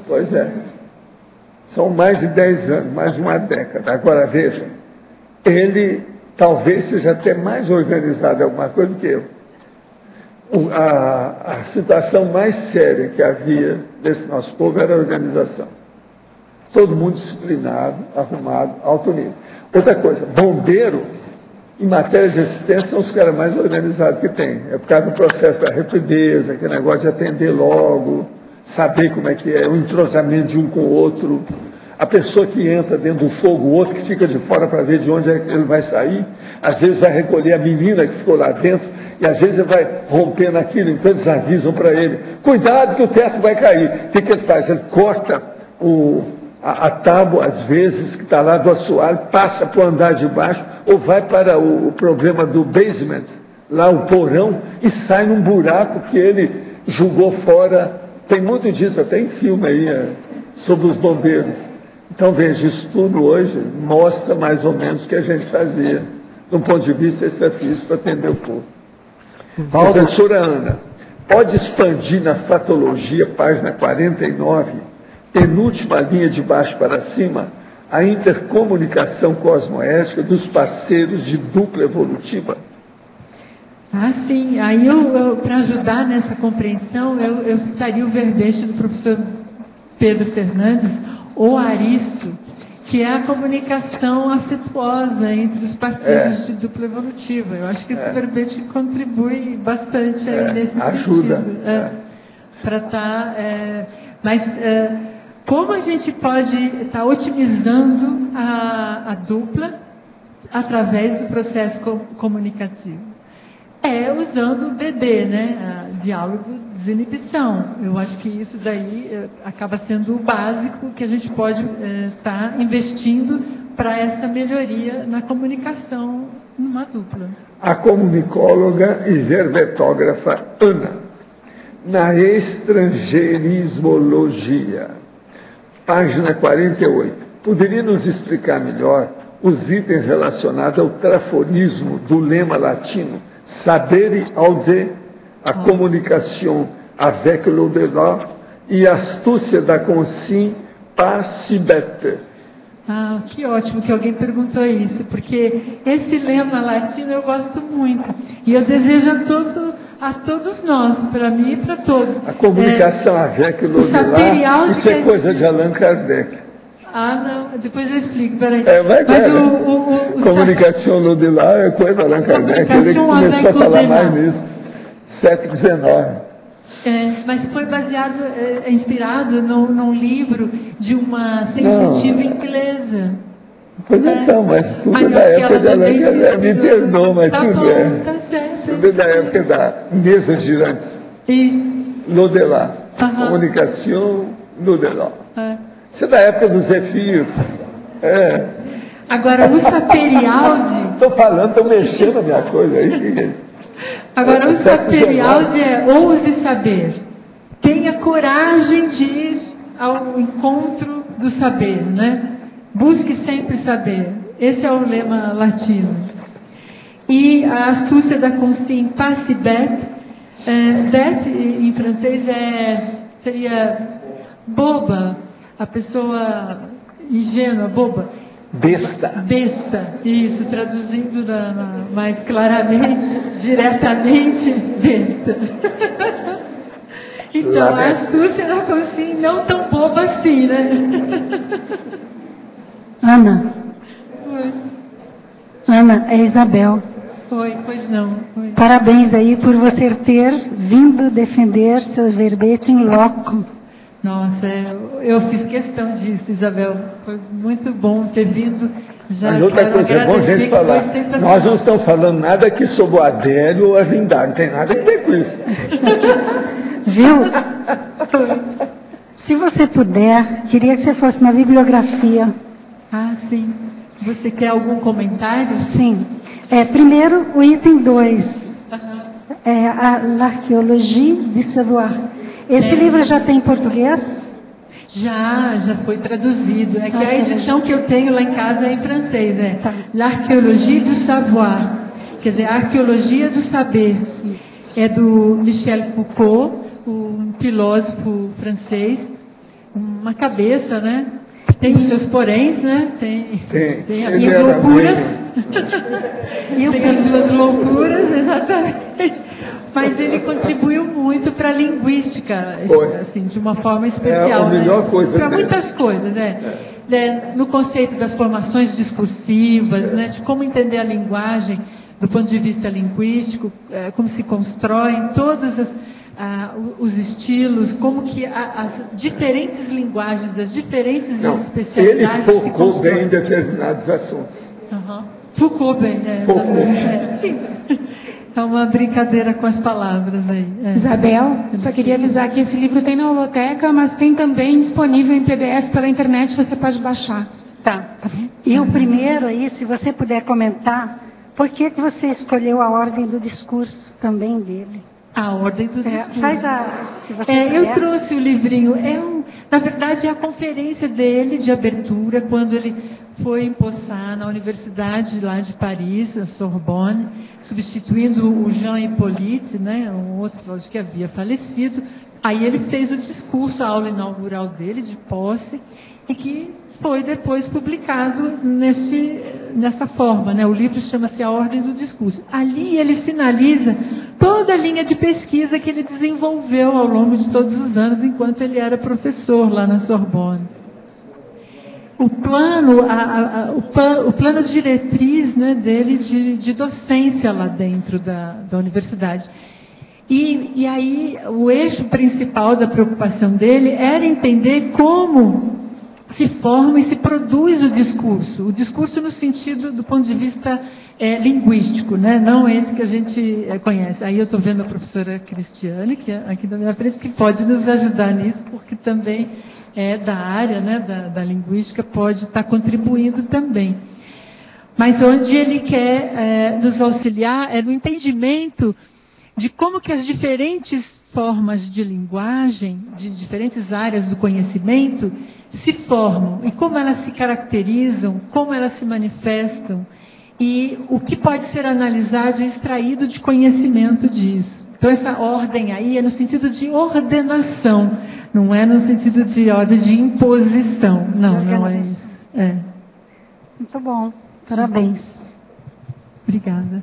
Pois é. São mais de 10 anos, mais de uma década. Agora, veja, ele talvez seja até mais organizado em alguma coisa do que eu. A situação mais séria que havia desse nosso povo era a organização. Todo mundo disciplinado, arrumado, alto nível. Outra coisa, bombeiro, em matéria de assistência, são os caras mais organizados que tem. É por causa do processo da rapidez, aquele negócio de atender logo, saber como é que é, o entrosamento de um com o outro. A pessoa que entra dentro do fogo, o outro que fica de fora para ver de onde é que ele vai sair, às vezes vai recolher a menina que ficou lá dentro, e às vezes ele vai rompendo aquilo, então eles avisam para ele, cuidado que o teto vai cair. O que ele faz? Ele corta a tábua, às vezes, que está lá do assoalho, passa para o andar de baixo, ou vai para o problema do basement, lá o porão, e sai num buraco que ele jogou fora. Tem muito disso, até em filme aí, sobre os bombeiros. Então, veja, isso tudo hoje mostra mais ou menos o que a gente fazia, de um ponto de vista extrafísico, para atender o povo. Professora Ana, pode expandir na fatologia, página 49, penúltima linha de baixo para cima, a intercomunicação cosmoética dos parceiros de dupla evolutiva? Ah, sim. Aí, para ajudar nessa compreensão, eu citaria o verbete do professor Pedro Fernandes, ou Aristo, que é a comunicação afetuosa entre os parceiros de dupla evolutiva. Eu acho que esse verbete contribui bastante aí nesse ajuda, sentido. Para estar... mas como a gente pode estar otimizando a dupla através do processo comunicativo? Usando o DD, né? Diálogo, desinibição. Eu acho que isso daí acaba sendo o básico que a gente pode estar investindo para essa melhoria na comunicação numa dupla. A comunicóloga e verbetógrafa Ana, na estrangeirismologia, página 48, poderia nos explicar melhor os itens relacionados ao traforismo do lema latino Sabere aude, a comunicação avec l'au-delà e astúcia da consigne passibete. Ah, que ótimo que alguém perguntou isso, porque esse lema latino eu gosto muito. E eu desejo a todos nós, para mim e para todos. A comunicação avec l'au-delà, isso é coisa de Allan Kardec. Ah, não, depois eu explico, peraí. Mas comunicação l'au-delà é coisa de Allan Kardec, ele começou a falar mais nisso, século XIX. Mas foi baseado, inspirado num livro de uma sensitiva inglesa. Pois então, mas tudo é da época de Allan Kardec, me perdoa, mas tudo tá certo. Tudo é da época da mesa girantes. L'au-delà, comunicação l'au-delà. Isso é da época do Zé Fio. Agora, o Saperialdi... Estou falando, estou mexendo a minha coisa aí. Agora, o Saperialdi ouse saber. Tenha coragem de ir ao encontro do saber, né? Busque sempre saber. Esse é o lema latino. E a astúcia da consciência passibete. Bet, em francês, seria boba. A pessoa ingênua, boba. Besta. Besta, isso, traduzindo mais claramente, diretamente, besta. Então, a astúcia ela foi assim, não tão boba assim, né? Ana. Oi. Ana, é Isabel. Oi, pois não. Oi. Parabéns aí por você ter vindo defender seu verbete em loco. Nossa, eu fiz questão disso, Isabel. Foi muito bom ter vindo. Mas outra coisa, é bom a gente falar. Nós não estamos falando nada aqui sobre o Adélio ou a Lindar, não tem nada a ver com isso. Viu? Se você puder, queria que você fosse na bibliografia. Ah, sim. Você quer algum comentário? Sim. Primeiro, o item 2. L'Archéologie du Savoir. Esse livro já tem em português? Já foi traduzido. É que a edição que eu tenho lá em casa é em francês. L'Archéologie du Savoir. Quer dizer, a arqueologia do saber. É do Michel Foucault, um filósofo francês. Uma cabeça, né? Tem os seus poréns, né? Tem as suas loucuras. Tem as suas loucuras, exatamente. Mas ele contribuiu muito para a linguística, assim, de uma forma especial. A melhor coisa para muitas coisas, no conceito das formações discursivas, né? De como entender a linguagem do ponto de vista linguístico, como se constroem todos os estilos, como que as diferentes linguagens das diferentes especialidades. Ele focou bem em determinados assuntos. Foucault bem, Sim. É uma brincadeira com as palavras aí. Isabel, eu só queria avisar que esse livro tem na biblioteca, mas tem também disponível em PDF pela internet, você pode baixar. Tá. E o primeiro aí, se você puder comentar, por que você escolheu a ordem do discurso também dele? A ordem do discurso. Se você puder. Eu trouxe o livrinho. Na verdade, é a conferência dele de abertura, quando ele foi empossar na Universidade lá de Paris, a Sorbonne, substituindo o Jean Hippolyte, né, um outro filósofo que havia falecido. Aí ele fez o discurso, a aula inaugural dele, de posse, e que foi depois publicado nessa forma, né? O livro chama-se A Ordem do Discurso. Ali ele sinaliza toda a linha de pesquisa que ele desenvolveu ao longo de todos os anos, enquanto ele era professor lá na Sorbonne. O plano, o plano diretriz, né, dele de docência lá dentro da universidade. E aí o eixo principal da preocupação dele era entender como se forma e se produz o discurso no sentido do ponto de vista linguístico, né? Não esse que a gente conhece. Aí eu estou vendo a professora Cristiane, que é aqui da minha frente, que pode nos ajudar nisso, porque também é da área, né, da linguística, pode estar contribuindo também. Mas onde ele quer nos auxiliar é no entendimento de como que as diferentes formas de linguagem, de diferentes áreas do conhecimento, se formam e como elas se caracterizam, como elas se manifestam e o que pode ser analisado e extraído de conhecimento disso. Então essa ordem aí é no sentido de ordenação, não é no sentido de ordem de imposição. Não é isso. Muito bom, parabéns. Obrigada.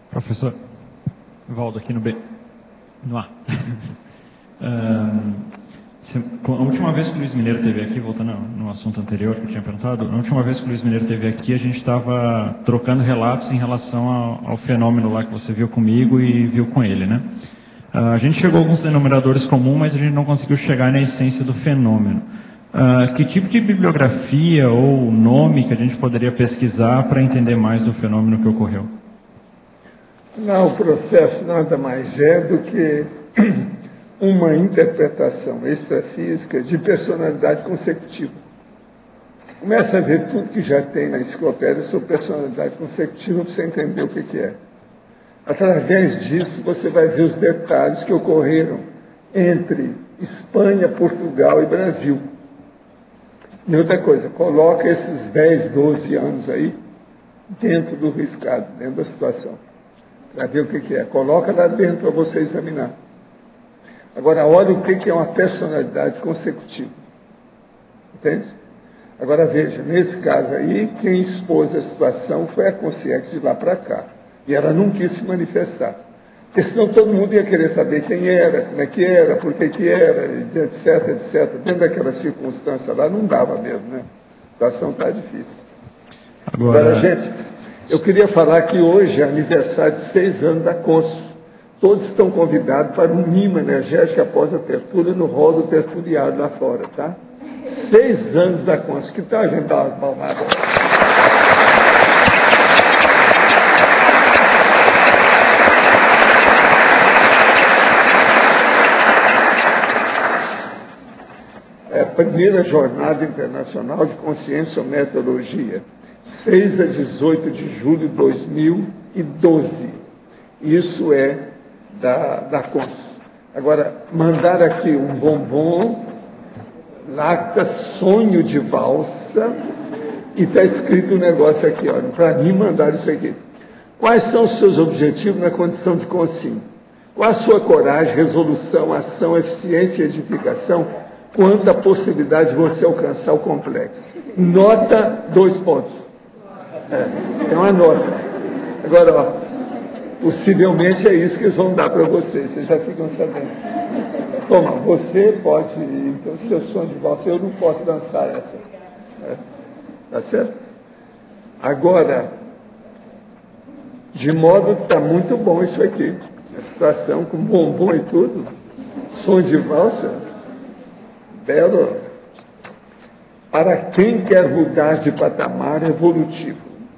Professor, Valdo aqui no A. A última vez que o Luiz Mineiro esteve aqui, voltando no assunto anterior que eu tinha perguntado, a última vez que o Luiz Mineiro esteve aqui, a gente estava trocando relatos em relação ao fenômeno lá que você viu comigo e viu com ele, né? A gente chegou a alguns denominadores comuns, mas a gente não conseguiu chegar na essência do fenômeno. Que tipo de bibliografia ou nome que a gente poderia pesquisar para entender mais do fenômeno que ocorreu? Não, o processo nada mais é do que uma interpretação extrafísica de personalidade consecutiva. Começa a ver tudo que já tem na enciclopédia sobre personalidade consecutiva para você entender o que é. Através disso, você vai ver os detalhes que ocorreram entre Espanha, Portugal e Brasil. E outra coisa, coloca esses 10, 12 anos aí dentro do riscado, dentro da situação, para ver o que é. Coloca lá dentro para você examinar. Agora, olha o que é uma personalidade consecutiva. Entende? Agora, veja, nesse caso aí, quem expôs a situação foi a consciência de lá para cá. E ela não quis se manifestar. Porque senão todo mundo ia querer saber quem era, como é que era, por que era, etc, etc. Dentro daquela circunstância lá, não dava mesmo, né? A situação está difícil. Agora, gente, eu queria falar que hoje é aniversário de 6 anos da Consul. Todos estão convidados para um mimo energético após a tertúlia no hall do tertuliário lá fora, tá? 6 anos da Consul. Que tal a gente dar umas palmadas? É a primeira jornada internacional de consciência ou metodologia, 6 a 18 de julho de 2012. Isso é da Consul. Agora, mandar aqui um bombom, Lacta Sonho de Valsa, e está escrito um negócio aqui, olha, para mim mandar isso aqui. Quais são os seus objetivos na condição de consciência? Qual a sua coragem, resolução, ação, eficiência e edificação quanto à possibilidade de você alcançar o complexo? Nota 2 pontos. É uma nota. Agora, ó, possivelmente é isso que eles vão dar para vocês já ficam sabendo. Toma, você pode, então, seu sonho de valsa, eu não posso dançar essa. Tá certo? Agora, de modo que está muito bom isso aqui. A situação com bombom e tudo, som de valsa, belo. Para quem quer mudar de patamar evolutivo,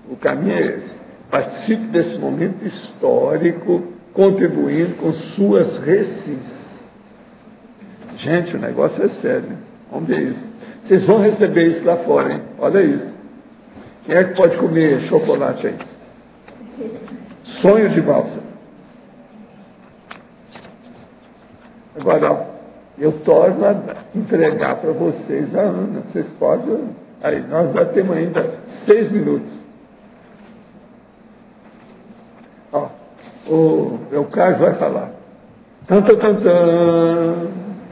o caminho é esse. Participe desse momento histórico, contribuindo com suas recis. Gente, o negócio é sério. Vamos ver isso. Vocês vão receber isso lá fora, hein? Olha isso. Quem é que pode comer chocolate aí? Sonho de valsa. Agora, ó, eu torno a entregar para vocês a Ana. Vocês podem... Aí, nós já temos ainda 6 minutos. Ó, o Carlos vai falar.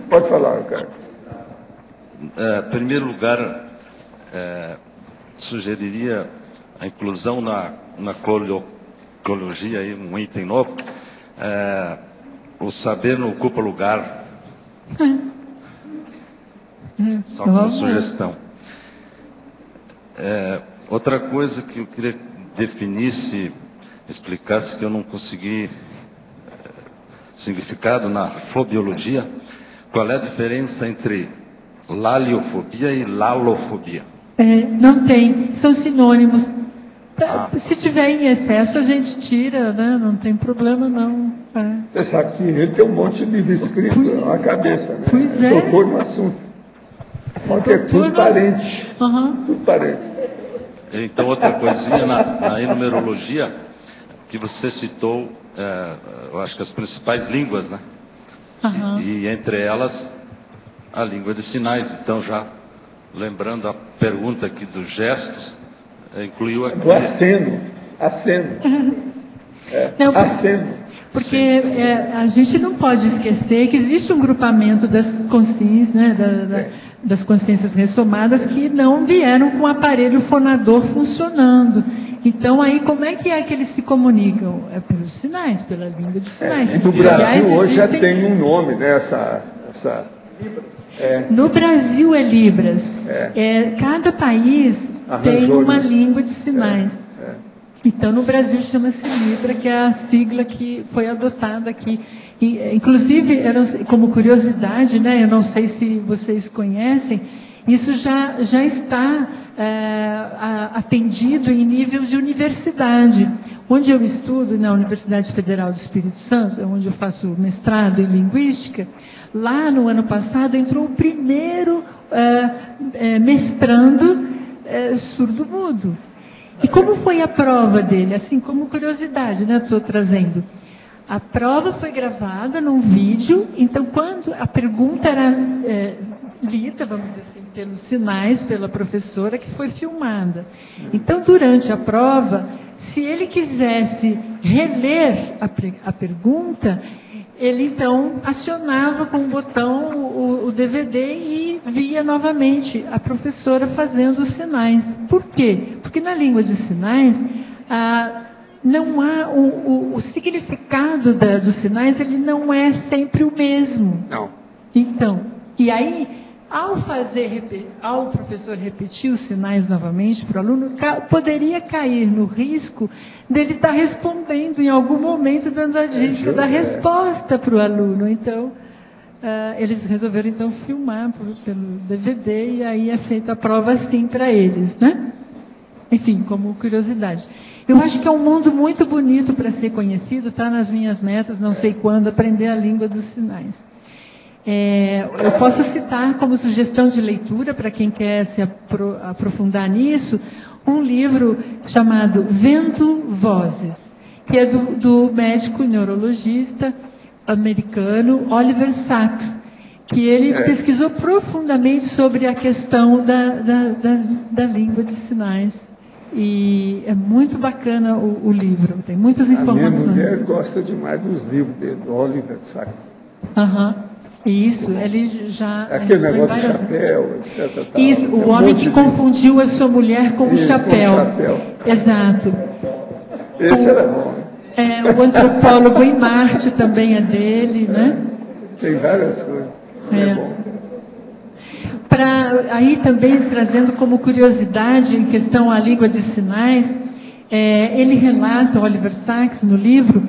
Pode falar, Carlos. Em primeiro lugar, sugeriria a inclusão na coliologia, aí, um item novo, o saber não ocupa lugar. Só uma sugestão. Outra coisa que eu queria que definisse, explicasse, que eu não consegui significado na fobiologia, qual é a diferença entre laliofobia e lalofobia? Não tem, são sinônimos. Se tiver em excesso, a gente tira, né? Não tem problema, não. Você sabe que ele tem um monte de livro escrito na cabeça, né? Pois é. Doutor no assunto. Porque é tudo parente. Tudo parente. Então, outra coisinha na enumerologia, que você citou, eu acho que as principais línguas, né? E entre elas, a língua de sinais. Então, já lembrando a pergunta aqui dos gestos, incluiu aqui... Do aceno. Aceno. Porque a gente não pode esquecer que existe um grupamento das consciências, né, das consciências ressomadas que não vieram com o aparelho fonador funcionando. Então, aí, como é que eles se comunicam? É pelos sinais, pela língua de sinais. E no Brasil hoje já tem um nome, né? No Brasil é Libras. Cada país tem uma língua de sinais. Então, no Brasil chama-se Libra, que é a sigla que foi adotada aqui. E, inclusive, como curiosidade, né, eu não sei se vocês conhecem, isso já está atendido em nível de universidade. Onde eu estudo, na Universidade Federal do Espírito Santo, onde eu faço mestrado em Linguística, lá no ano passado entrou o primeiro mestrando surdo-mudo. E como foi a prova dele? Assim, como curiosidade, né? Estou trazendo. A prova foi gravada num vídeo, então quando a pergunta era lida, vamos dizer assim, pelos sinais, pela professora, que foi filmada. Então, durante a prova, se ele quisesse reler a pergunta, ele então acionava com o botão o DVD e via novamente a professora fazendo os sinais. Por quê? Porque na língua de sinais, não há o significado dos sinais, ele não é sempre o mesmo. Não. Então, e aí, ao professor repetir os sinais novamente para o aluno, poderia cair no risco dele estar respondendo em algum momento, dando a dica da resposta para o aluno. Então, eles resolveram então filmar pelo DVD e aí é feita a prova assim para eles, né? Enfim, como curiosidade. Eu acho que é um mundo muito bonito para ser conhecido, está nas minhas metas, não sei quando, aprender a língua dos sinais. Eu posso citar como sugestão de leitura, para quem quer se aprofundar nisso, um livro chamado Vendo Vozes, que é do médico neurologista americano Oliver Sacks, que ele pesquisou profundamente sobre a questão da língua de sinais. E é muito bacana o livro, tem muitas informações. A minha mulher gosta demais dos livros dele, do Oliver Sacks. Isso, ele já... Aquele negócio de chapéu, etc. Tal. Isso, o homem que confundiu a sua mulher com o chapéu. Com o chapéu. Exato. Esse era bom. O Antropólogo em Marte também é dele, né? Tem várias coisas. É bom. Aí também, trazendo como curiosidade em questão à língua de sinais, ele relata, Oliver Sacks, no livro,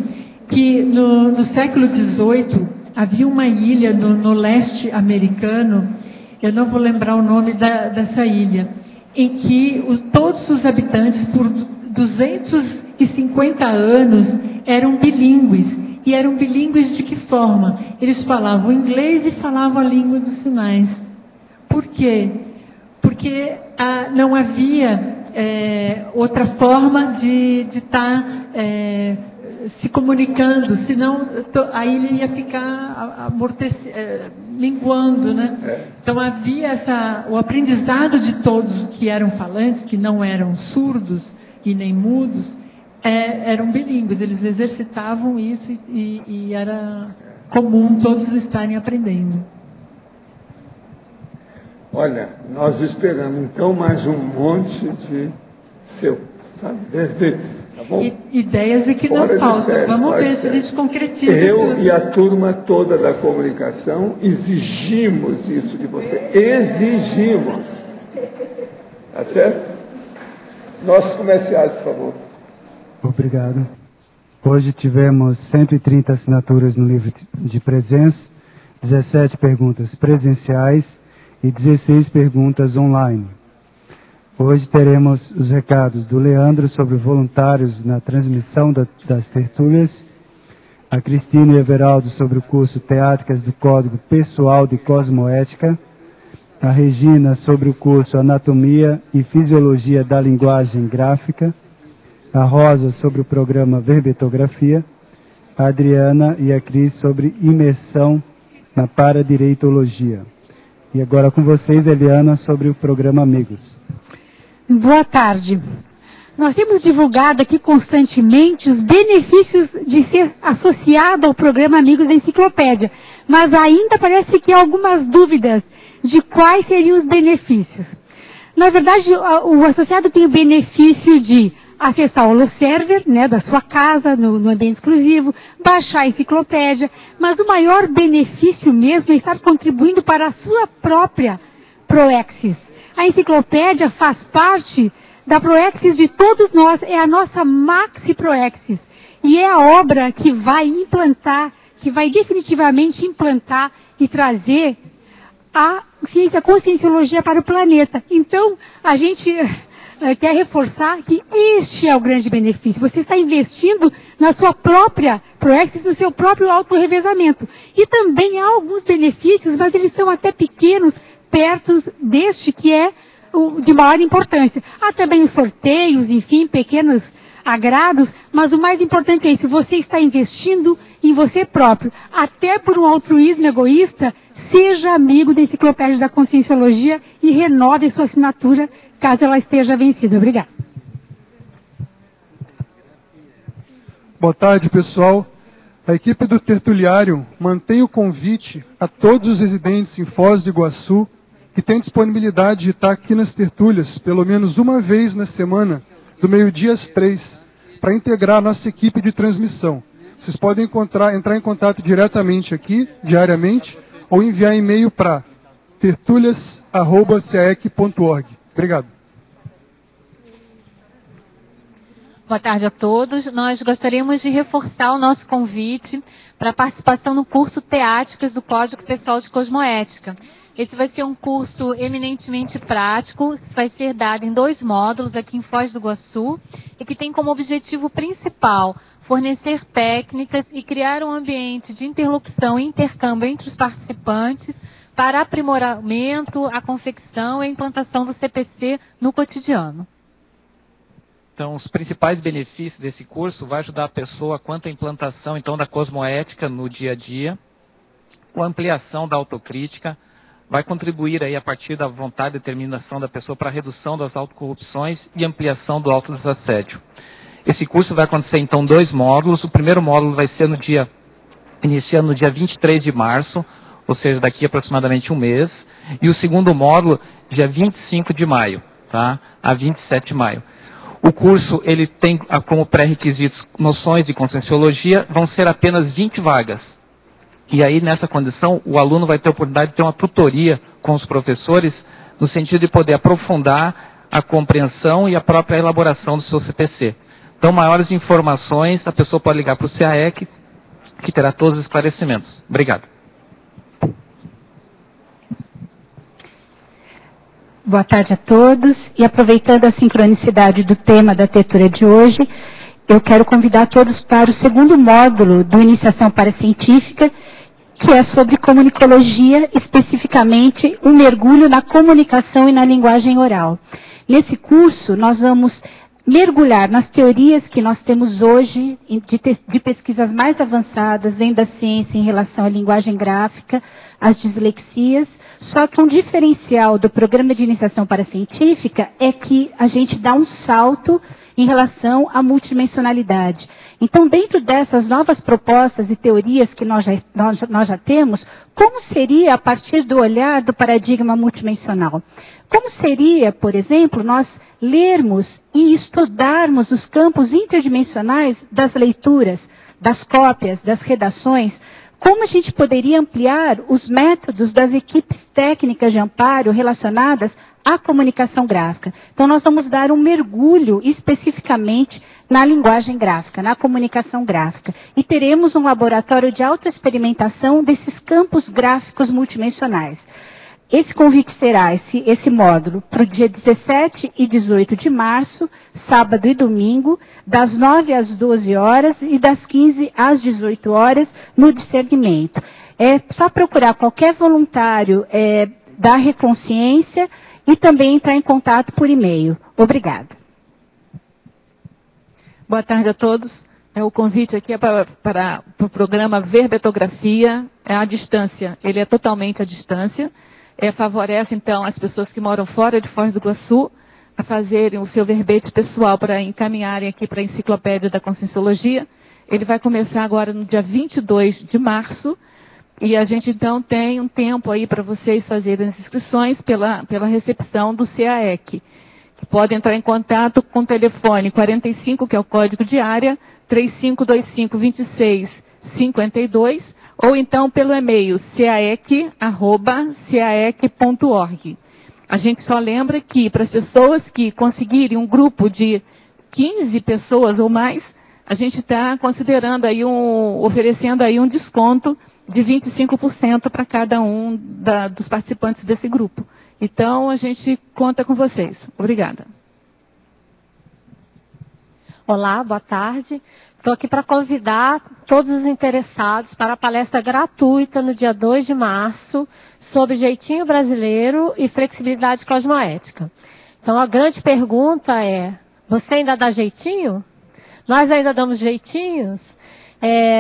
que no século XVIII havia uma ilha no leste americano, eu não vou lembrar o nome dessa ilha, em que todos os habitantes, por 250 anos, eram bilíngues. E eram bilíngues de que forma? Eles falavam inglês e falavam a língua dos sinais. Por quê? Porque não havia outra forma de estar se comunicando, senão a ilha ia ficar minguando, né? Então havia o aprendizado de todos que eram falantes, que não eram surdos e nem mudos, eram bilíngues, eles exercitavam isso e era comum todos estarem aprendendo. Olha, nós esperamos então mais um monte de sabe, tá bom? Ideias é que não faltam. Vamos ver se a gente concretiza. Eu e a turma toda da comunicação exigimos isso de você. Exigimos. Tá certo? Nossos comerciais, por favor. Obrigado. Hoje tivemos 130 assinaturas no livro de presença, 17 perguntas presenciais e 16 perguntas online. Hoje teremos os recados do Leandro sobre voluntários na transmissão das tertúlias, a Cristina e Everaldo sobre o curso Teáticas do Código Pessoal de Cosmoética, a Regina sobre o curso Anatomia e Fisiologia da Linguagem Gráfica, a Rosa sobre o programa Verbetografia, a Adriana e a Cris sobre imersão na Paradireitologia. E agora com vocês, Eliana, sobre o programa Amigos. Boa tarde. Nós temos divulgado aqui constantemente os benefícios de ser associado ao programa Amigos da Enciclopédia, mas ainda parece que há algumas dúvidas de quais seriam os benefícios. Na verdade, o associado tem o benefício de acessar o holoserver, né, da sua casa, no ambiente exclusivo, baixar a enciclopédia, mas o maior benefício mesmo é estar contribuindo para a sua própria Proexis. A enciclopédia faz parte da Proexis de todos nós, é a nossa Maxi Proexis, e é a obra que vai implantar, que vai definitivamente implantar e trazer a ciência, a conscienciologia para o planeta. Então, a gente quer reforçar que este é o grande benefício. Você está investindo na sua própria Proexis, no seu próprio auto-revezamento. E também há alguns benefícios, mas eles são até pequenos, perto deste que é o de maior importância. Há também os sorteios, enfim, pequenos agrados, mas o mais importante é isso, você está investindo em você próprio. Até por um altruísmo egoísta, seja amigo da Enciclopédia da Conscienciologia e renove sua assinatura, caso ela esteja vencida. Obrigada. Boa tarde, pessoal. A equipe do Tertuliário mantém o convite a todos os residentes em Foz do Iguaçu que têm disponibilidade de estar aqui nas tertúlias, pelo menos uma vez na semana, do meio-dia às 3, para integrar a nossa equipe de transmissão. Vocês podem entrar em contato diretamente aqui, diariamente, ou enviar e-mail para tertulias@caec.org. Obrigado. Boa tarde a todos. Nós gostaríamos de reforçar o nosso convite para a participação no curso Teáticas do Código Pessoal de Cosmoética. Esse vai ser um curso eminentemente prático, vai ser dado em 2 módulos aqui em Foz do Iguaçu, e que tem como objetivo principal fornecer técnicas e criar um ambiente de interlocução e intercâmbio entre os participantes para aprimoramento, a confecção e a implantação do CPC no cotidiano. Então, os principais benefícios desse curso vai ajudar a pessoa quanto à implantação, então, da cosmoética no dia a dia, com a ampliação da autocrítica, vai contribuir aí a partir da vontade e determinação da pessoa para a redução das autocorrupções e ampliação do autodesassédio. Esse curso vai acontecer, então, 2 módulos. O primeiro módulo vai ser iniciando no dia 23 de março, ou seja, daqui aproximadamente um mês. E o segundo módulo, dia 25 de maio, tá? A 27 de maio. O curso, ele tem como pré-requisitos noções de conscienciologia, vão ser apenas 20 vagas. E aí, nessa condição, o aluno vai ter a oportunidade de ter uma tutoria com os professores, no sentido de poder aprofundar a compreensão e a própria elaboração do seu CPC. Então, maiores informações, a pessoa pode ligar para o CAEC, que terá todos os esclarecimentos. Obrigado. Boa tarde a todos. E aproveitando a sincronicidade do tema da tertúlia de hoje, eu quero convidar todos para o segundo módulo do Iniciação Paracientífica, que é sobre comunicologia, especificamente um mergulho na comunicação e na linguagem oral. Nesse curso, nós vamos mergulhar nas teorias que nós temos hoje, de pesquisas mais avançadas dentro da ciência em relação à linguagem gráfica, às dislexias, só que um diferencial do programa de iniciação paracientífica é que a gente dá um salto em relação à multidimensionalidade. Então, dentro dessas novas propostas e teorias que nós já temos, como seria a partir do olhar do paradigma multidimensional? Como seria, por exemplo, nós lermos e estudarmos os campos interdimensionais das leituras, das cópias, das redações? Como a gente poderia ampliar os métodos das equipes técnicas de amparo relacionadas à comunicação gráfica? Então, nós vamos dar um mergulho especificamente na linguagem gráfica, na comunicação gráfica. E teremos um laboratório de autoexperimentação desses campos gráficos multidimensionais. Esse convite será, esse módulo, para o dia 17 e 18 de março, sábado e domingo, das 9 às 12 horas e das 15 às 18 horas, no discernimento. É só procurar qualquer voluntário da Reconsciência e também entrar em contato por e-mail. Obrigada. Boa tarde a todos. O convite aqui é para o programa Verbetografia, é à distância. Ele é totalmente à distância. Favorece, então, as pessoas que moram fora de Foz do Iguaçu a fazerem o seu verbete pessoal para encaminharem aqui para a Enciclopédia da Conscienciologia. Ele vai começar agora no dia 22 de março e a gente, então, tem um tempo aí para vocês fazerem as inscrições pela recepção do CAEC, que pode entrar em contato com o telefone 45, que é o código de área, 3525-2652, ou então pelo e-mail caec@caec.org. A gente só lembra que para as pessoas que conseguirem um grupo de 15 pessoas ou mais, a gente está considerando aí oferecendo aí um desconto de 25% para cada um dos participantes desse grupo. Então, a gente conta com vocês. Obrigada. Olá, boa tarde. Estou aqui para convidar todos os interessados para a palestra gratuita no dia 2 de março sobre jeitinho brasileiro e flexibilidade cosmoética. Então, a grande pergunta é, você ainda dá jeitinho? Nós ainda damos jeitinhos?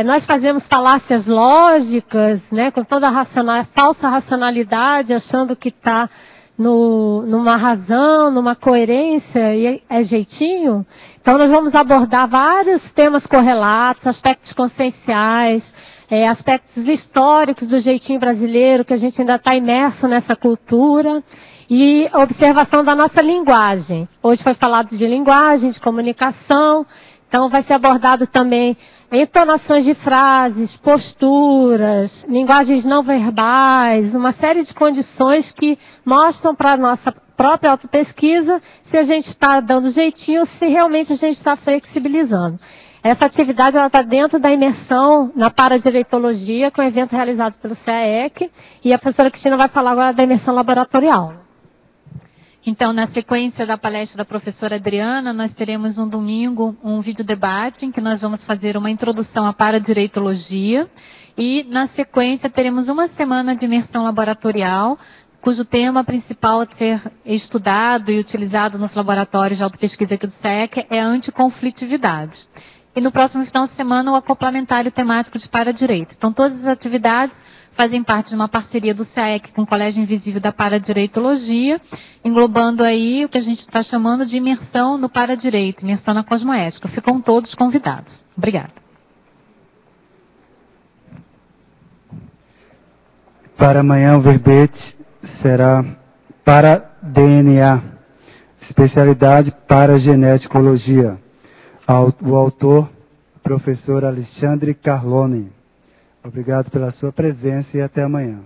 Nós fazemos falácias lógicas, né, com toda a falsa racionalidade, achando que está numa razão, numa coerência, e é jeitinho? Então, nós vamos abordar vários temas correlatos, aspectos conscienciais, aspectos históricos do jeitinho brasileiro, que a gente ainda está imerso nessa cultura, e observação da nossa linguagem. Hoje foi falado de linguagem, de comunicação, Então, vai ser abordado também entonações de frases, posturas, linguagens não verbais, uma série de condições que mostram para a nossa própria autopesquisa se a gente está dando jeitinho ou se realmente a gente está flexibilizando. Essa atividade está dentro da imersão na paradireitologia, que é um evento realizado pelo CAEC, e a professora Cristina vai falar agora da imersão laboratorial. Então, na sequência da palestra da professora Adriana, nós teremos no domingo um vídeo debate em que nós vamos fazer uma introdução à paradireitologia e, na sequência, teremos uma semana de imersão laboratorial, cujo tema principal a ser estudado e utilizado nos laboratórios de autopesquisa aqui do SEC é a anticonflitividade. E no próximo final de semana, o acoplamentário temático de paradireito. Então, todas as atividades fazem parte de uma parceria do SAEC com o Colégio Invisível da Paradireitologia, englobando aí o que a gente está chamando de imersão no paradireito, imersão na cosmoética. Ficam todos convidados. Obrigada. Para amanhã, o verbete será para DNA, especialidade para geneticologia. O autor, professor Alexandre Carlone. Obrigado pela sua presença e até amanhã.